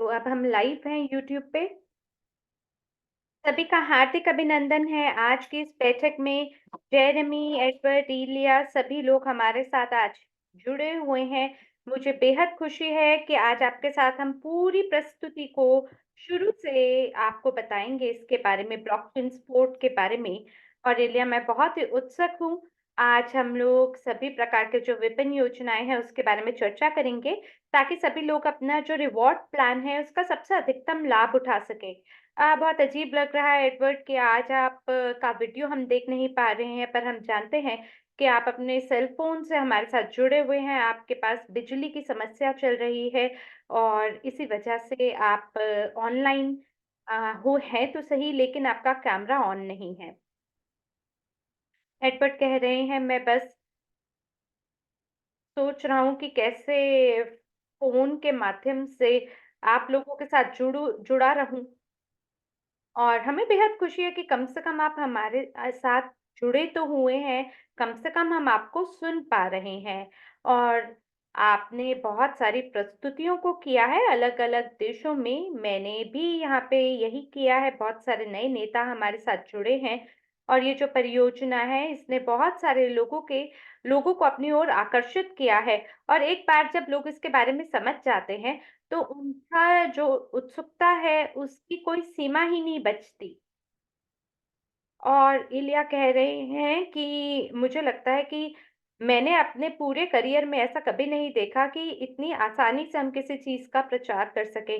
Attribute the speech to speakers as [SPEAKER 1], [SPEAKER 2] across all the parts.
[SPEAKER 1] तो अब हम लाइव हैं यूट्यूब पे। सभी का हार्दिक अभिनंदन है आज की इस बैठक में। जेरेमी, एडवर्ड, इलिया सभी लोग हमारे साथ आज जुड़े हुए हैं। मुझे बेहद खुशी है कि आज आपके साथ हम पूरी प्रस्तुति को शुरू से आपको बताएंगे इसके बारे में, ब्लॉकचेन स्पोर्ट के बारे में। और इलिया, मैं बहुत ही उत्सुक हूँ। आज हम लोग सभी प्रकार के जो विभिन्न योजनाएं हैं उसके बारे में चर्चा करेंगे, ताकि सभी लोग अपना जो रिवॉर्ड प्लान है उसका सबसे अधिकतम लाभ उठा सके। बहुत अजीब लग रहा है एडवर्ड कि आज आप का वीडियो हम देख नहीं पा रहे हैं, पर हम जानते हैं कि आप अपने सेल फोन से हमारे साथ जुड़े हुए हैं। आपके पास बिजली की समस्या चल रही है और इसी वजह से आप ऑनलाइन हो है तो सही, लेकिन आपका कैमरा ऑन नहीं है। एडवर्ड कह रहे हैं, मैं बस सोच रहा हूँ कि कैसे फोन के माध्यम से आप लोगों के साथ जुड़ा रहूं। और हमें बेहद खुशी है कि कम से कम आप हमारे साथ जुड़े तो हुए हैं, कम से कम हम आपको सुन पा रहे हैं। और आपने बहुत सारी प्रस्तुतियों को किया है अलग-अलग देशों में, मैंने भी यहाँ पे यही किया है। बहुत सारे नए नेता हमारे साथ जुड़े हैं और ये जो परियोजना है इसने बहुत सारे लोगों को अपनी ओर आकर्षित किया है। और एक बार जब लोग इसके बारे में समझ जाते हैं तो उनका जो उत्सुकता है उसकी कोई सीमा ही नहीं बचती। और इलिया कह रहे हैं कि मुझे लगता है कि मैंने अपने पूरे करियर में ऐसा कभी नहीं देखा कि इतनी आसानी से हम किसी चीज़ का प्रचार कर सकें।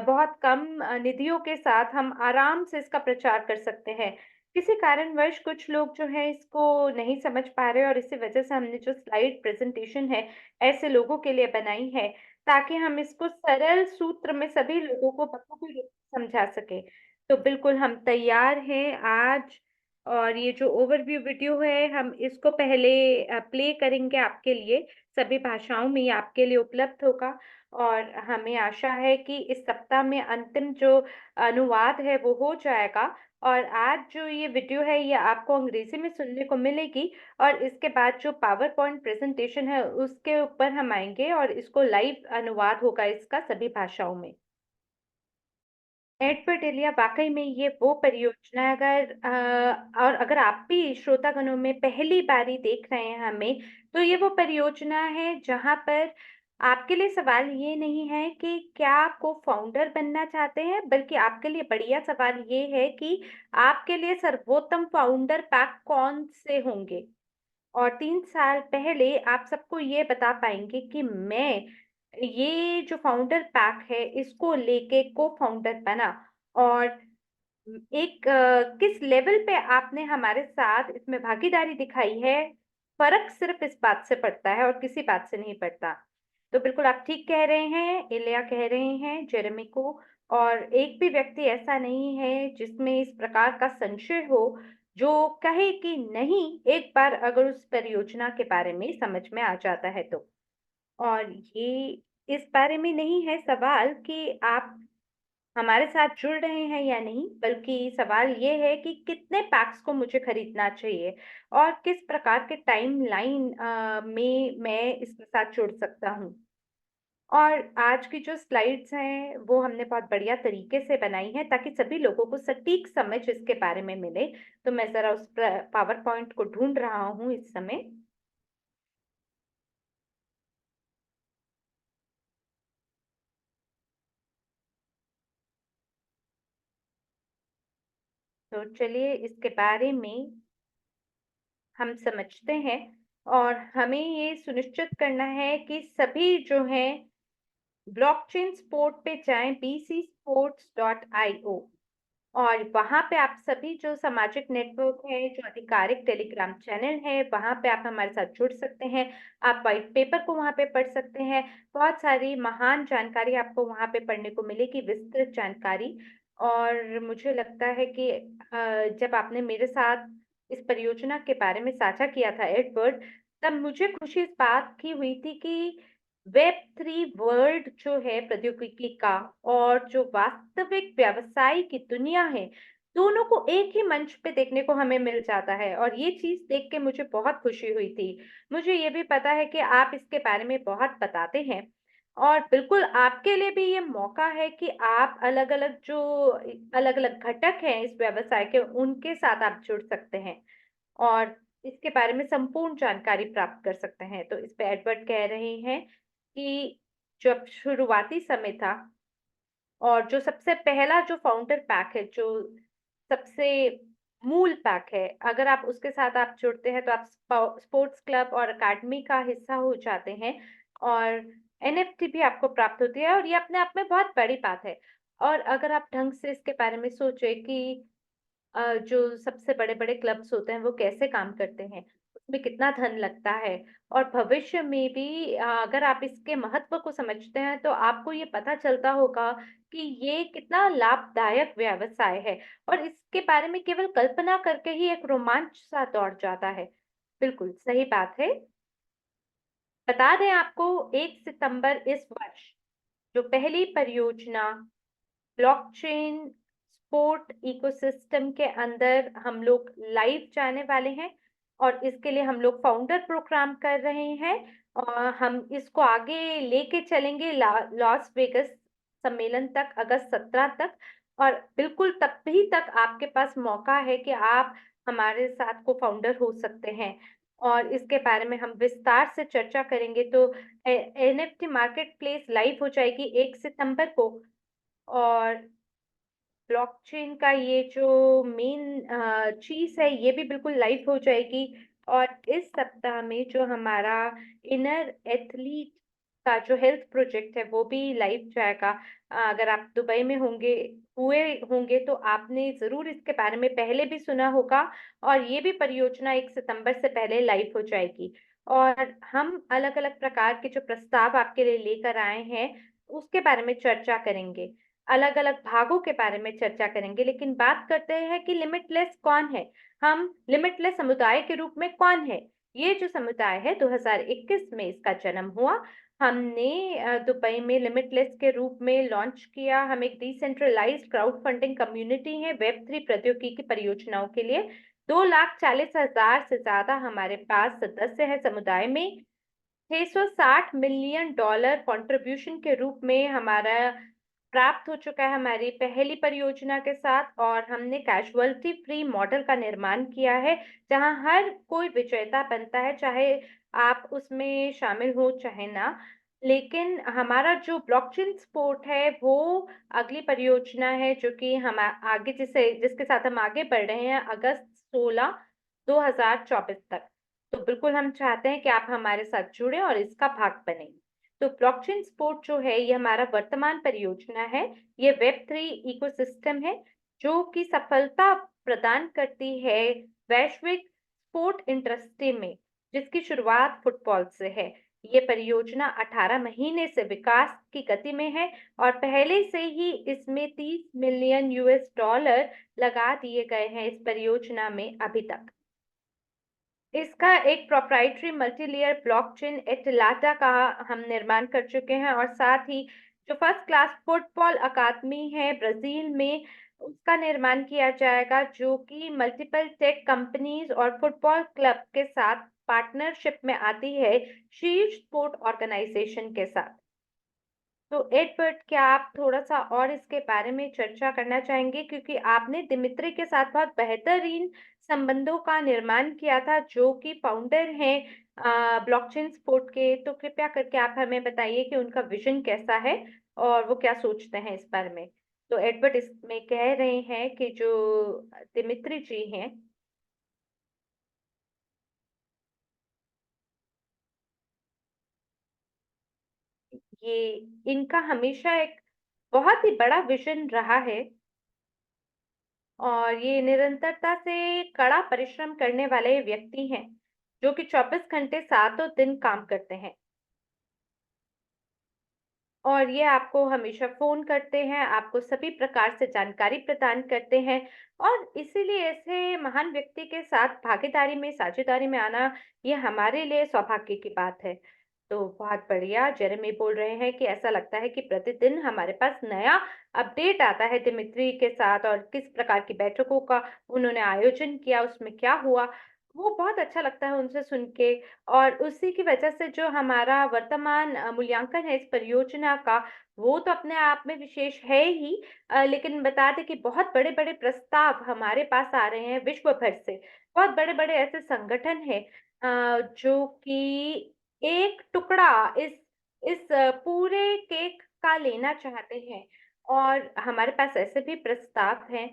[SPEAKER 1] बहुत कम निधियों के साथ हम आराम से इसका प्रचार कर सकते हैं। किसी कारणवश कुछ लोग जो हैं इसको नहीं समझ पा रहे और इसी वजह से हमने जो स्लाइड प्रेज़ेंटेशन है, ऐसे लोगों के लिए बनाई है, ताकि हम इसको सरल सूत्र में सभी लोगों को बखूबी रूप से समझा सकें। तो बिल्कुल हम तैयार हैं आज। और ये जो ओवरव्यू वीडियो है हम इसको पहले प्ले करेंगे आपके लिए। सभी भाषाओं में ये आपके लिए उपलब्ध होगा और हमें आशा है कि इस सप्ताह में अंतिम जो अनुवाद है वो हो जाएगा। और आज जो ये वीडियो है ये आपको अंग्रेजी में सुनने को मिलेगी और इसके बाद जो पावर पॉइंट प्रेजेंटेशन है उसके ऊपर हम आएंगे और इसको लाइव अनुवाद होगा इसका सभी भाषाओं में। एडवर्ड एलिया, वाकई में ये वो परियोजना है। और अगर आप भी श्रोतागणों में पहली बारी देख रहे हैं हमें, तो ये वो परियोजना है जहां पर आपके लिए सवाल ये नहीं है कि क्या आप को फाउंडर बनना चाहते हैं, बल्कि आपके लिए बढ़िया सवाल ये है कि आपके लिए सर्वोत्तम फाउंडर पैक कौन से होंगे। और 3 साल पहले आप सबको ये बता पाएँगे कि मैं ये जो फाउंडर पैक है इसको लेके को-फाउंडर बना। और एक किस लेवल पे आपने हमारे साथ इसमें भागीदारी दिखाई है, फ़र्क सिर्फ़ इस बात से पड़ता है और किसी बात से नहीं पड़ता। तो बिल्कुल आप ठीक कह रहे हैं, इलिया कह रहे हैं जेरेमी को। और एक भी व्यक्ति ऐसा नहीं है जिसमें इस प्रकार का संशय हो, जो कहे कि नहीं, एक बार अगर उस परियोजना के बारे में समझ में आ जाता है तो। और ये इस बारे में नहीं है सवाल कि आप हमारे साथ जुड़ रहे हैं या नहीं, बल्कि सवाल ये है कि कितने पैक्स को मुझे खरीदना चाहिए और किस प्रकार के टाइमलाइन में मैं इसके साथ जुड़ सकता हूँ। और आज की जो स्लाइड्स हैं वो हमने बहुत बढ़िया तरीके से बनाई हैं ताकि सभी लोगों को सटीक समझ इसके बारे में मिले। तो मैं ज़रा उस पावर पॉइंट को ढूँढ रहा हूँ इस समय। तो चलिए इसके बारे में हम समझते हैं। और हमें ये सुनिश्चित करना है कि सभी जो हैं ब्लॉकचेन स्पोर्ट पे जाएं, bcsports.io। और वहाँ पे आप सभी जो सामाजिक नेटवर्क है, जो आधिकारिक टेलीग्राम चैनल है, वहाँ पे आप हमारे साथ जुड़ सकते हैं। आप व्हाइट पेपर को वहाँ पे पढ़ सकते हैं। बहुत सारी महान जानकारी आपको वहाँ पे पढ़ने को मिलेगी, विस्तृत जानकारी। और मुझे लगता है कि जब आपने मेरे साथ इस परियोजना के बारे में साझा किया था एडवर्ड, तब मुझे खुशी इस बात की हुई थी कि वेब 3 वर्ल्ड जो है प्रौद्योगिकी का और जो वास्तविक व्यवसाय की दुनिया है, दोनों को एक ही मंच पे देखने को हमें मिल जाता है। और ये चीज़ देख के मुझे बहुत खुशी हुई थी। मुझे ये भी पता है कि आप इसके बारे में बहुत बताते हैं और बिल्कुल आपके लिए भी ये मौका है कि आप अलग-अलग जो अलग-अलग घटक हैं इस व्यवसाय के, उनके साथ आप जुड़ सकते हैं और इसके बारे में संपूर्ण जानकारी प्राप्त कर सकते हैं। तो इस पे एडवर्ड कह रहे हैं कि जब शुरुआती समय था और जो सबसे पहला जो फाउंडर पैक है, जो सबसे मूल पैक है, अगर आप उसके साथ आप जुड़ते हैं तो आप स्पोर्ट्स क्लब और अकेडमी का हिस्सा हो जाते हैं और एनएफटी भी आपको प्राप्त होती है और ये अपने आप में बहुत बड़ी बात है। और अगर आप ढंग से इसके बारे में सोचें कि जो सबसे बड़े-बड़े क्लब्स होते हैं वो कैसे काम करते हैं, उसमें कितना धन लगता है और भविष्य में भी अगर आप इसके महत्व को समझते हैं तो आपको ये पता चलता होगा कि ये कितना लाभदायक व्यवसाय है और इसके बारे में केवल कल्पना करके ही एक रोमांच सा दौड़ जाता है। बिल्कुल, सही बात है। बता दें आपको 1 सितंबर इस वर्ष जो पहली परियोजना ब्लॉकचेन स्पोर्ट इकोसिस्टम के अंदर हम लोग लाइव जाने वाले हैं और इसके लिए हम लोग फाउंडर प्रोग्राम कर रहे हैं और हम इसको आगे लेके चलेंगे लॉस वेगस सम्मेलन तक अगस्त 17 तक और बिल्कुल तभी तक आपके पास मौका है कि आप हमारे साथ को फाउंडर हो सकते हैं और इसके बारे में हम विस्तार से चर्चा करेंगे तो एनएफटी मार्केट प्लेस लाइव हो जाएगी 1 सितंबर को और ब्लॉकचेन का ये जो मेन चीज़ है, ये भी बिल्कुल लाइव हो जाएगी और इस सप्ताह में जो हमारा इनर एथलीट का जो हेल्थ प्रोजेक्ट है, वो भी लाइव जाएगा। अगर आप दुबई में हुए होंगे, तो आपने ज़रूर इसके बारे में पहले भी सुना होगा और ये भी परियोजना 1 सितंबर से पहले लाइव हो जाएगी। और हम अलग-अलग प्रकार के जो प्रस्ताव आपके लिए लेकर आए हैं, उसके बारे में चर्चा करेंगे। अलग-अलग भागों के बारे में चर्चा करेंगे, लेकिन बात करते हैं कि लिमिटलेस कौन है? हम लिमिटलेस समुदाय के रूप में कौन है? ये जो समुदाय है 2021 में इसका जन्म हुआ। हमने दुबई में लिमिटलेस के रूप में लॉन्च किया। हम एक डिसेंट्रलाइज्ड क्राउड फंडिंग कम्युनिटी है वेब 3 प्रौद्योगिकी परियोजनाओं के लिए। 2,40,000 से ज़्यादा हमारे पास सदस्य हैं समुदाय में। $660 मिलियन कंट्रीब्यूशन के रूप में हमारा प्राप्त हो चुका है हमारी पहली परियोजना के साथ और हमने कैजुअल्टी फ्री मॉडल का निर्माण किया है जहां हर कोई विजेता बनता है चाहे आप उसमें शामिल हो चाहे ना लेकिन हमारा जो ब्लॉकचेन स्पोर्ट है वो अगली परियोजना है जो कि हम आगे जिसके साथ हम आगे बढ़ रहे हैं अगस्त 16 2024 तक तो बिल्कुल हम चाहते हैं कि आप हमारे साथ जुड़ें और इसका भाग बनें तो ब्लॉकचेन स्पोर्ट जो है ये हमारा वर्तमान परियोजना है ये वेब 3 इकोसिस्टम है जो कि सफलता प्रदान करती है वैश्विक स्पोर्ट इंडस्ट्री में जिसकी शुरुआत फुटबॉल से है ये परियोजना 18 महीने से विकास की गति में है और पहले से ही इसमें 30 मिलियन यूएस डॉलर लगा दिए गए हैं इस परियोजना में अभी तक इसका एक प्रोप्राइटरी मल्टीलेयर ब्लॉकचेन एटलाटा का हम निर्माण कर चुके हैं और साथ ही जो फर्स्ट क्लास फुटबॉल अकादमी है ब्राजील में उसका निर्माण किया जाएगा जो कि मल्टीपल टेक कंपनीज और फुटबॉल क्लब के साथ पार्टनरशिप में आती है शीर्ष स्पोर्ट ऑर्गेनाइजेशन के साथ तो एडवर्ड क्या आप थोड़ा-सा और इसके बारे में चर्चा करना चाहेंगे? क्योंकि आपने दिमित्री के साथ बहुत बेहतरीन संबंधों का निर्माण किया था, जो कि फाउंडर हैं ब्लॉकचेन स्पोर्ट के। तो कृपया करके आप हमें बताइए कि उनका विज़न कैसा है और वो क्या सोचते हैं इस बारे में? तो एडवर्ड इसमें कह रहे हैं कि जो दिमित्री जी हैं ये इनका हमेशा एक बहुत ही बड़ा विज़न रहा है और ये निरंतरता से कड़ा परिश्रम करने वाले व्यक्ति हैं, जो कि 24 घंटे सातों दिन काम करते हैं। और ये आपको हमेशा फ़ोन करते हैं, आपको सभी प्रकार से जानकारी प्रदान करते हैं और इसीलिए ऐसे महान व्यक्ति के साथ भागीदारी में, साझेदारी में आना, ये हमारे लिए सौभाग्य की बात है। तो बहुत बढ़िया, जेरेमी बोल रहे हैं कि ऐसा लगता है कि प्रतिदिन हमारे पास नया अपडेट आता है दिमित्री के साथ और किस प्रकार की बैठकों का उन्होंने आयोजन किया, उसमें क्या हुआ। वो बहुत अच्छा लगता है उनसे सुन के और उसी की वजह से जो हमारा वर्तमान मूल्यांकन है इस परियोजना का, वो तो अपने आप में विशेष है ही लेकिन बता दें कि बहुत बड़े-बड़े प्रस्ताव हमारे पास आ रहे हैं विश्व भर से। बहुत बड़े-बड़े ऐसे संगठन हैं जो कि एक टुकड़ा इस पूरे केक का लेना चाहते हैं और हमारे पास ऐसे भी प्रस्ताव हैं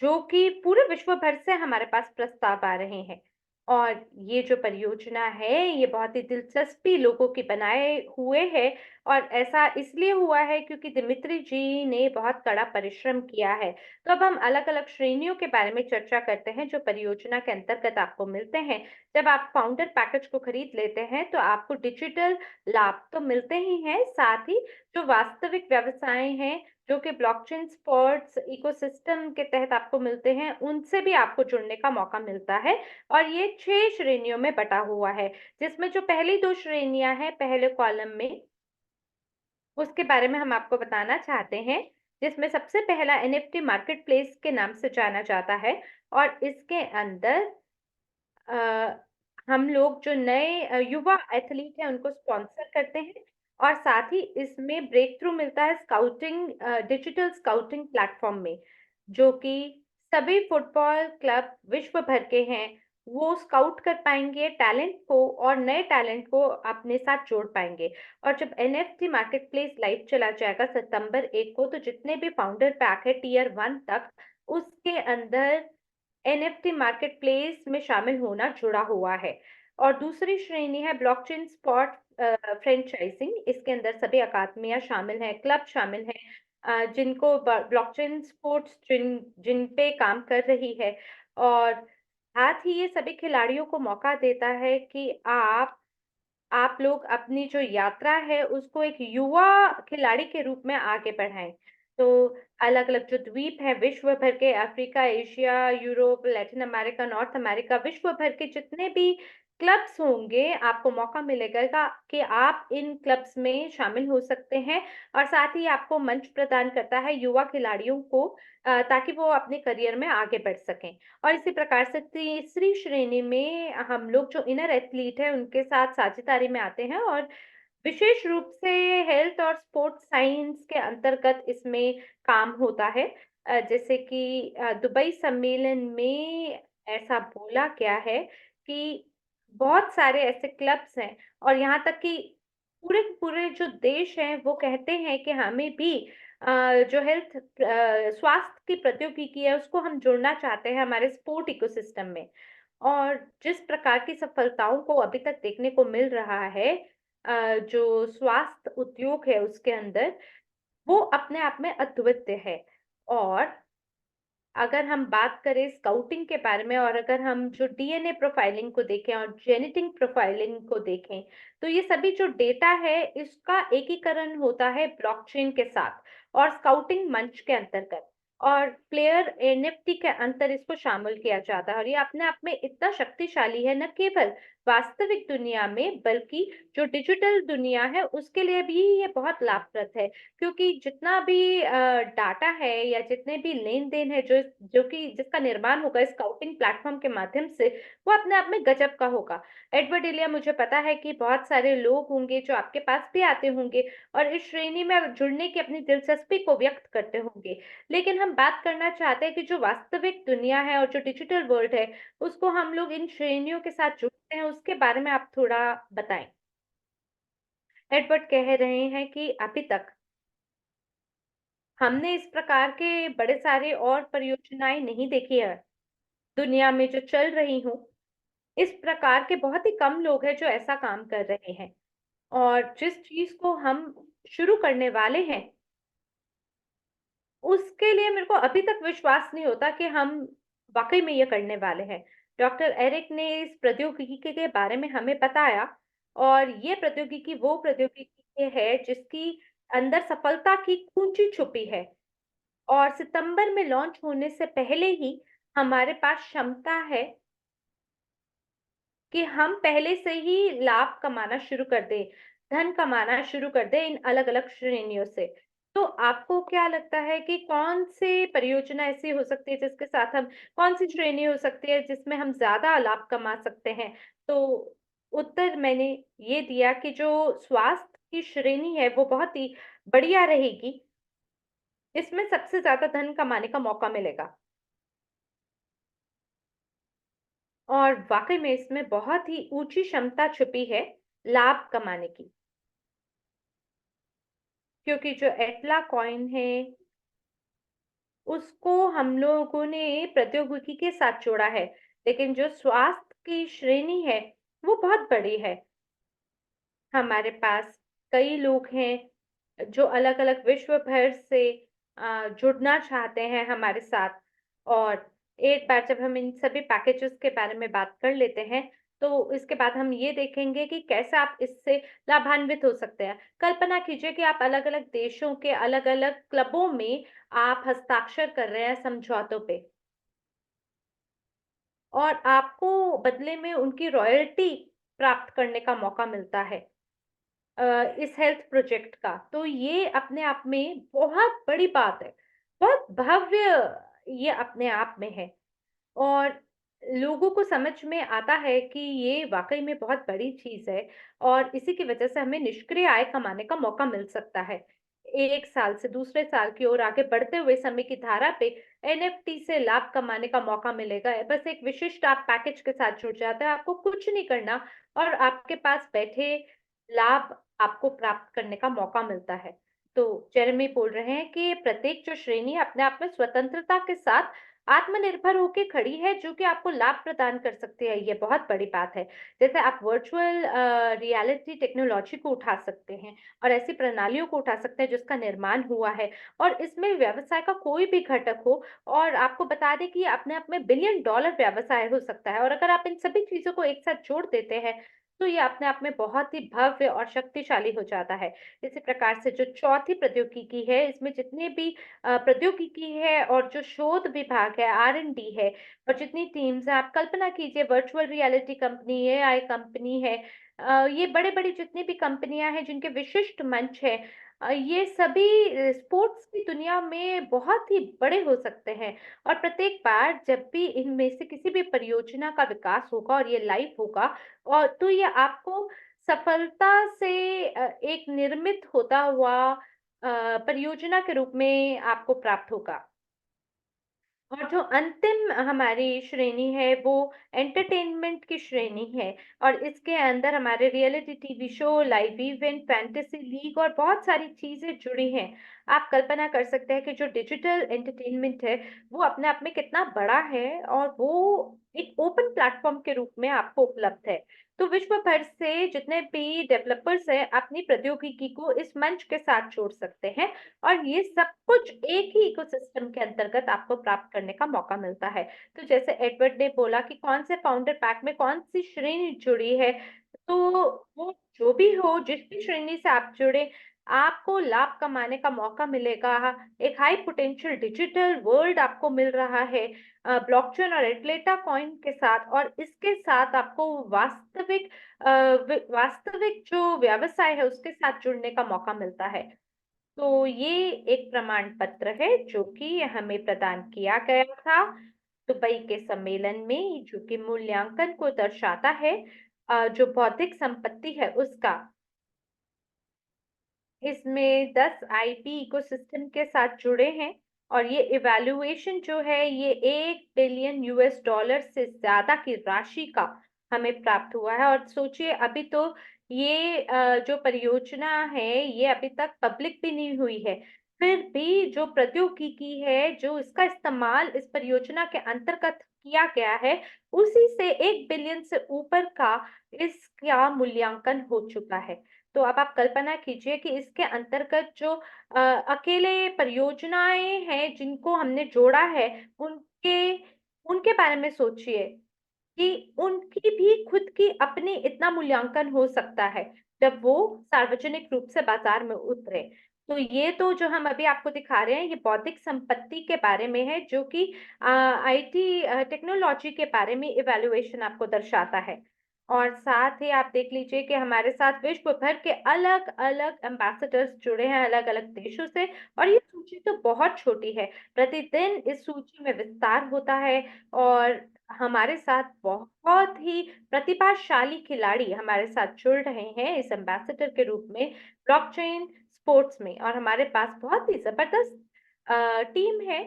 [SPEAKER 1] जो कि पूरे विश्व भर से हमारे पास प्रस्ताव आ रहे हैं और ये जो परियोजना है ये बहुत ही दिलचस्पी लोगों की बनाए हुए है और ऐसा इसलिए हुआ है क्योंकि दिमित्री जी ने बहुत कड़ा परिश्रम किया है। तो अब हम अलग-अलग श्रेणियों के बारे में चर्चा करते हैं जो परियोजना के अंतर्गत आपको मिलते हैं। जब आप फाउंडर पैकेज को खरीद लेते हैं तो आपको डिजिटल लाभ तो मिलते ही हैं, साथ ही जो वास्तविक व्यवसाय हैं जो कि ब्लॉकचेन स्पॉट्स इकोसिस्टम के तहत आपको मिलते हैं, उनसे भी आपको जुड़ने का मौका मिलता है और ये 6 श्रेणियों में बँटा हुआ है, जिसमें जो पहली 2 श्रेणियाँ हैं पहले कॉलम में, उसके बारे में हम आपको बताना चाहते हैं, जिसमें सबसे पहला एनएफटी मार्केटप्लेस के नाम से जाना जाता है और इसके अंदर अ, हम लोग जो नए युवा एथलीट हैं उनको स्पॉन्सर करते हैं और साथ ही इसमें ब्रेक थ्रू मिलता है स्काउटिंग डिजिटल स्काउटिंग प्लेटफॉर्म में, जो कि सभी फुटबॉल क्लब विश्व भर के हैं, वो स्काउट कर पाएँगे टैलेंट को और नए टैलेंट को अपने साथ जोड़ पाएँगे। और जब एनएफटी मार्केटप्लेस लाइव चला जाएगा सितंबर 1 को, तो जितने भी फाउंडर पैक है टियर 1 तक, उसके अंदर एनएफटी मार्केटप्लेस में शामिल होना जुड़ा हुआ है और दूसरी श्रेणी है ब्लॉकचेन स्पॉट फ्रेंचाइजिंग। इसके अंदर सभी अकादमियां शामिल हैं, क्लब शामिल हैं जिनको ब्लॉकचेन स्पोर्ट्स जिन पे काम कर रही है और साथ ही ये सभी खिलाड़ियों को मौका देता है कि आप लोग अपनी जो यात्रा है उसको एक युवा खिलाड़ी के रूप में आगे बढ़ाएँ। तो अलग-अलग जो द्वीप हैं विश्व भर के Africa, Asia, Europe, Latin America, north America, विश्व भर के जितने भी क्लब्स होंगे, आपको मौका मिलेगा कि आप इन क्लब्स में शामिल हो सकते हैं और साथ ही आपको मंच प्रदान करता है युवा खिलाड़ियों को ताकि वो अपने करियर में आगे बढ़ सकें। और इसी प्रकार से तीसरी श्रेणी में हम लोग जो इनर एथलीट हैं उनके साथ साझेदारी में आते हैं और विशेष रूप से हेल्थ और स्पोर्ट्स साइंस के अंतर्गत इसमें काम होता है। जैसे कि दुबई सम्मेलन में ऐसा बोला गया है कि बहुत सारे ऐसे क्लब्स हैं और यहाँ तक कि पूरे के पूरे जो देश हैं वो कहते हैं कि हमें भी जो स्वास्थ्य की प्रौद्योगिकी है उसको हम जोड़ना चाहते हैं हमारे स्पोर्ट इकोसिस्टम में। और जिस प्रकार की सफलताओं को अभी तक देखने को मिल रहा है जो स्वास्थ्य उद्योग है उसके अंदर, वो अपने आप में अद्वितीय है। और अगर हम बात करें स्काउटिंग के बारे में और अगर हम जो डीएनए प्रोफाइलिंग को देखें और जेनेटिक प्रोफाइलिंग को देखें, तो ये सभी जो डेटा है, इसका एकीकरण होता है ब्लॉकचेन के साथ और स्काउटिंग मंच के अंतर्गत और प्लेयर एनएफटी के अंदर इसको शामिल किया जाता है और ये अपने आप में इतना शक्तिशाली है, न केवल वास्तविक दुनिया में, बल्कि जो डिजिटल दुनिया है, उसके लिए भी ये बहुत लाभप्रद है। क्योंकि जितना भी डाटा है या जितने भी लेन-देन है जो कि जिसका निर्माण होगा स्काउटिंग प्लेटफ़ॉर्म के माध्यम से, वो अपने आप में गज़ब का होगा। एडवर्ड इलिया मुझे पता है कि बहुत सारे लोग होंगे जो आपके पास भी आते होंगे और इस श्रेणी में जुड़ने की अपनी दिलचस्पी को व्यक्त करते होंगे। लेकिन हम बात करना चाहते हैं कि जो वास्तविक दुनिया है और जो डिजिटल वर्ल्ड है, उसको हम लोग इन श्रेणियों के साथ जोड़ते हैं, उसके बारे में आप थोड़ा बताएँ? एडवर्ड कह रहे हैं कि अभी तक हमने इस प्रकार के बड़े सारे और परियोजनाएँ नहीं देखी है, दुनिया में जो चल रही हों। इस प्रकार के बहुत ही कम लोग हैं जो ऐसा काम कर रहे हैं और जिस चीज़ को हम शुरू करने वाले हैं, उसके लिए मेरे को अभी तक विश्वास नहीं होता कि हम वाक़ई में ये करने वाले हैं। डॉक्टर एरिक ने इस प्रौद्योगिकी के बारे में हमें बताया और ये प्रौद्योगिकी वो प्रौद्योगिकी है जिसकी अंदर सफलता की कुंजी छुपी है। और सितंबर में लॉन्च होने से पहले ही हमारे पास क्षमता है कि हम पहले से ही लाभ कमाना शुरू कर दें, धन कमाना शुरू कर दें इन अलग-अलग श्रेणियों से। तो आपको क्या लगता है कि कौन-सी परियोजना ऐसी हो सकती है जिसके साथ हम कौन-सी श्रेणी हो सकती है जिसमें हम ज़्यादा लाभ कमा सकते हैं? तो उत्तर मैंने ये दिया कि जो स्वास्थ्य की श्रेणी है वो बहुत ही बढ़िया रहेगी। इसमें सबसे ज़्यादा धन कमाने का मौका मिलेगा और वाक़ई में इसमें बहुत ही ऊँची क्षमता छुपी है लाभ कमाने की। क्योंकि जो एटला कॉइन है उसको हम लोगों ने प्रौद्योगिकी के साथ जोड़ा है, लेकिन जो स्वास्थ्य की श्रेणी है, वो बहुत बड़ी है। हमारे पास कई लोग हैं जो अलग-अलग विश्व भर से जुड़ना चाहते हैं हमारे साथ और एक बार जब हम इन सभी पैकेजेज़ के बारे में बात कर लेते हैं, तो इसके बाद हम ये देखेंगे कि कैसे आप इससे लाभान्वित हो सकते हैं। कल्पना कीजिए कि आप अलग-अलग देशों के अलग-अलग क्लबों में आप हस्ताक्षर कर रहे हैं समझौतों पे और आपको बदले में उनकी रॉयल्टी प्राप्त करने का मौका मिलता है। इस हेल्थ प्रोजेक्ट का। तो ये अपने आप में बहुत बड़ी बात है। बहुत भव्य ये अपने आप में है और लोगों को समझ में आता है कि ये वाक़ई में बहुत बड़ी चीज़ है और इसी की वज़ह से हमें निष्क्रिय आय कमाने का मौका मिल सकता है। 1 साल से दूसरे साल की ओर आगे बढ़ते हुए समय की धारा पे एनएफटी से लाभ कमाने का मौका मिलेगा। बस एक विशिष्ट आप पैकेज के साथ जुड़ जाते हैं, आपको कुछ नहीं करना और आपके पास बैठे लाभ आपको प्राप्त करने का मौका मिलता है। तो जेरेमी बोल रहे हैं कि प्रत्येक जो श्रेणी अपने आप में स्वतंत्रता के साथ आत्मनिर्भर होके खड़ी है, जो कि आपको लाभ प्रदान कर सकती है, ये बहुत बड़ी बात है। जैसे आप वर्चुअल रियलिटी टेक्नोलॉजी को उठा सकते हैं और ऐसी प्रणालियों को उठा सकते हैं जिसका निर्माण हुआ है और इसमें व्यवसाय का कोई भी घटक हो और आपको बता दें कि ये अपने आप में बिलियन डॉलर व्यवसाय हो सकता है और अगर आप इन सभी चीज़ों को एक साथ जोड़ देते हैं, तो ये अपने आप में बहुत ही भव्य और शक्तिशाली हो जाता है। इसी प्रकार से जो चौथी प्रौद्योगिकी है, इसमें जितने भी प्रौद्योगिकी है और जो शोध विभाग है, आर-एन-डी है और जितनी टीम्स हैं, आप कल्पना कीजिए virtual reality company, AI company है ये बड़े-बड़े जितनी भी कंपनियाँ हैं, जिनके विशिष्ट मंच हैं ये सभी स्पोर्ट्स की दुनिया में बहुत ही बड़े हो सकते हैं और प्रत्येक बार जब भी इनमें से किसी भी परियोजना का विकास होगा और ये लाइव होगा और तो ये आपको सफलता से एक निर्मित होता हुआ परियोजना के रूप में आपको प्राप्त होगा। और जो अंतिम हमारी श्रेणी है वो एंटरटेनमेंट की श्रेणी है और इसके अंदर हमारे reality TV show, live event, fantasy league और बहुत सारी चीज़ें जुड़ी हैं। आप कल्पना कर सकते हैं कि जो डिजिटल एंटरटेनमेंट है, वो अपने आप में कितना बड़ा है और वो एक ओपन प्लेटफ़ॉर्म के रूप में आपको उपलब्ध है। तो विश्व भर से जितने भी डेवलपर्स हैं, अपनी प्रौद्योगिकी को इस मंच के साथ जोड़ सकते हैं और ये सब कुछ एक ही इकोसिस्टम के अंतर्गत आपको प्राप्त करने का मौका मिलता है। तो जैसे एडवर्ड ने बोला कि कौन से फाउंडर पैक में कौन-सी श्रेणी जुड़ी है, तो वो जो भी हो, जिस भी श्रेणी से आप जुड़े, आपको लाभ कमाने का मौका मिलेगा। एक हाई पोटेंशियल डिजिटल वर्ल्ड आपको मिल रहा है ब्लॉकचेन और एटलेटा कॉइन के साथ और इसके साथ आपको वास्तविक वास्तविक जो व्यवसाय है, उसके साथ जुड़ने का मौका मिलता है। तो ये एक प्रमाण पत्र है जो कि हमें प्रदान किया गया था दुबई के सम्मेलन में जो कि मूल्यांकन को दर्शाता है जो बौद्धिक संपत्ति है उसका इसमें 10 आईपी इकोसिस्टम के साथ जुड़े हैं और ये इवैल्यूएशन जो है ये 1 बिलियन यूएस डॉलर से ज़्यादा की राशि का हमें प्राप्त हुआ है और सोचिए अभी तो ये जो परियोजना है ये अभी तक पब्लिक भी नहीं हुई है। फिर भी जो प्रौद्योगिकी है, जो इसका इस्तेमाल इस परियोजना के अंतर्गत किया गया है, उसी से 1 बिलियन से ऊपर का इसका मूल्यांकन हो चुका है। तो अब आप कल्पना कीजिए कि इसके अंतर्गत जो अकेले परियोजनाएँ हैं जिनको हमने जोड़ा है, उनके उनके बारे में सोचिए कि उनकी भी खुद की अपनी इतना मूल्यांकन हो सकता है, जब वो सार्वजनिक रूप से बाज़ार में उतरे। तो ये तो जो हम अभी आपको दिखा रहे हैं, ये बौद्धिक संपत्ति के बारे में है, जो कि आईटी टेक्नोलॉजी के बारे में इवैल्यूएशन आपको दर्शाता है। और साथ ही आप देख लीजिए कि हमारे साथ विश्व भर के अलग-अलग एम्बेसडर्स जुड़े हैं अलग-अलग देशों से। और ये सूची तो बहुत छोटी है, प्रतिदिन इस सूची में विस्तार होता है और हमारे साथ बहुत ही प्रतिभाशाली खिलाड़ी हमारे साथ जुड़ रहे हैं इस एम्बेसडर के रूप में ब्लॉकचेन स्पोर्ट्स में। और हमारे पास बहुत ही जबरदस्त टीम है।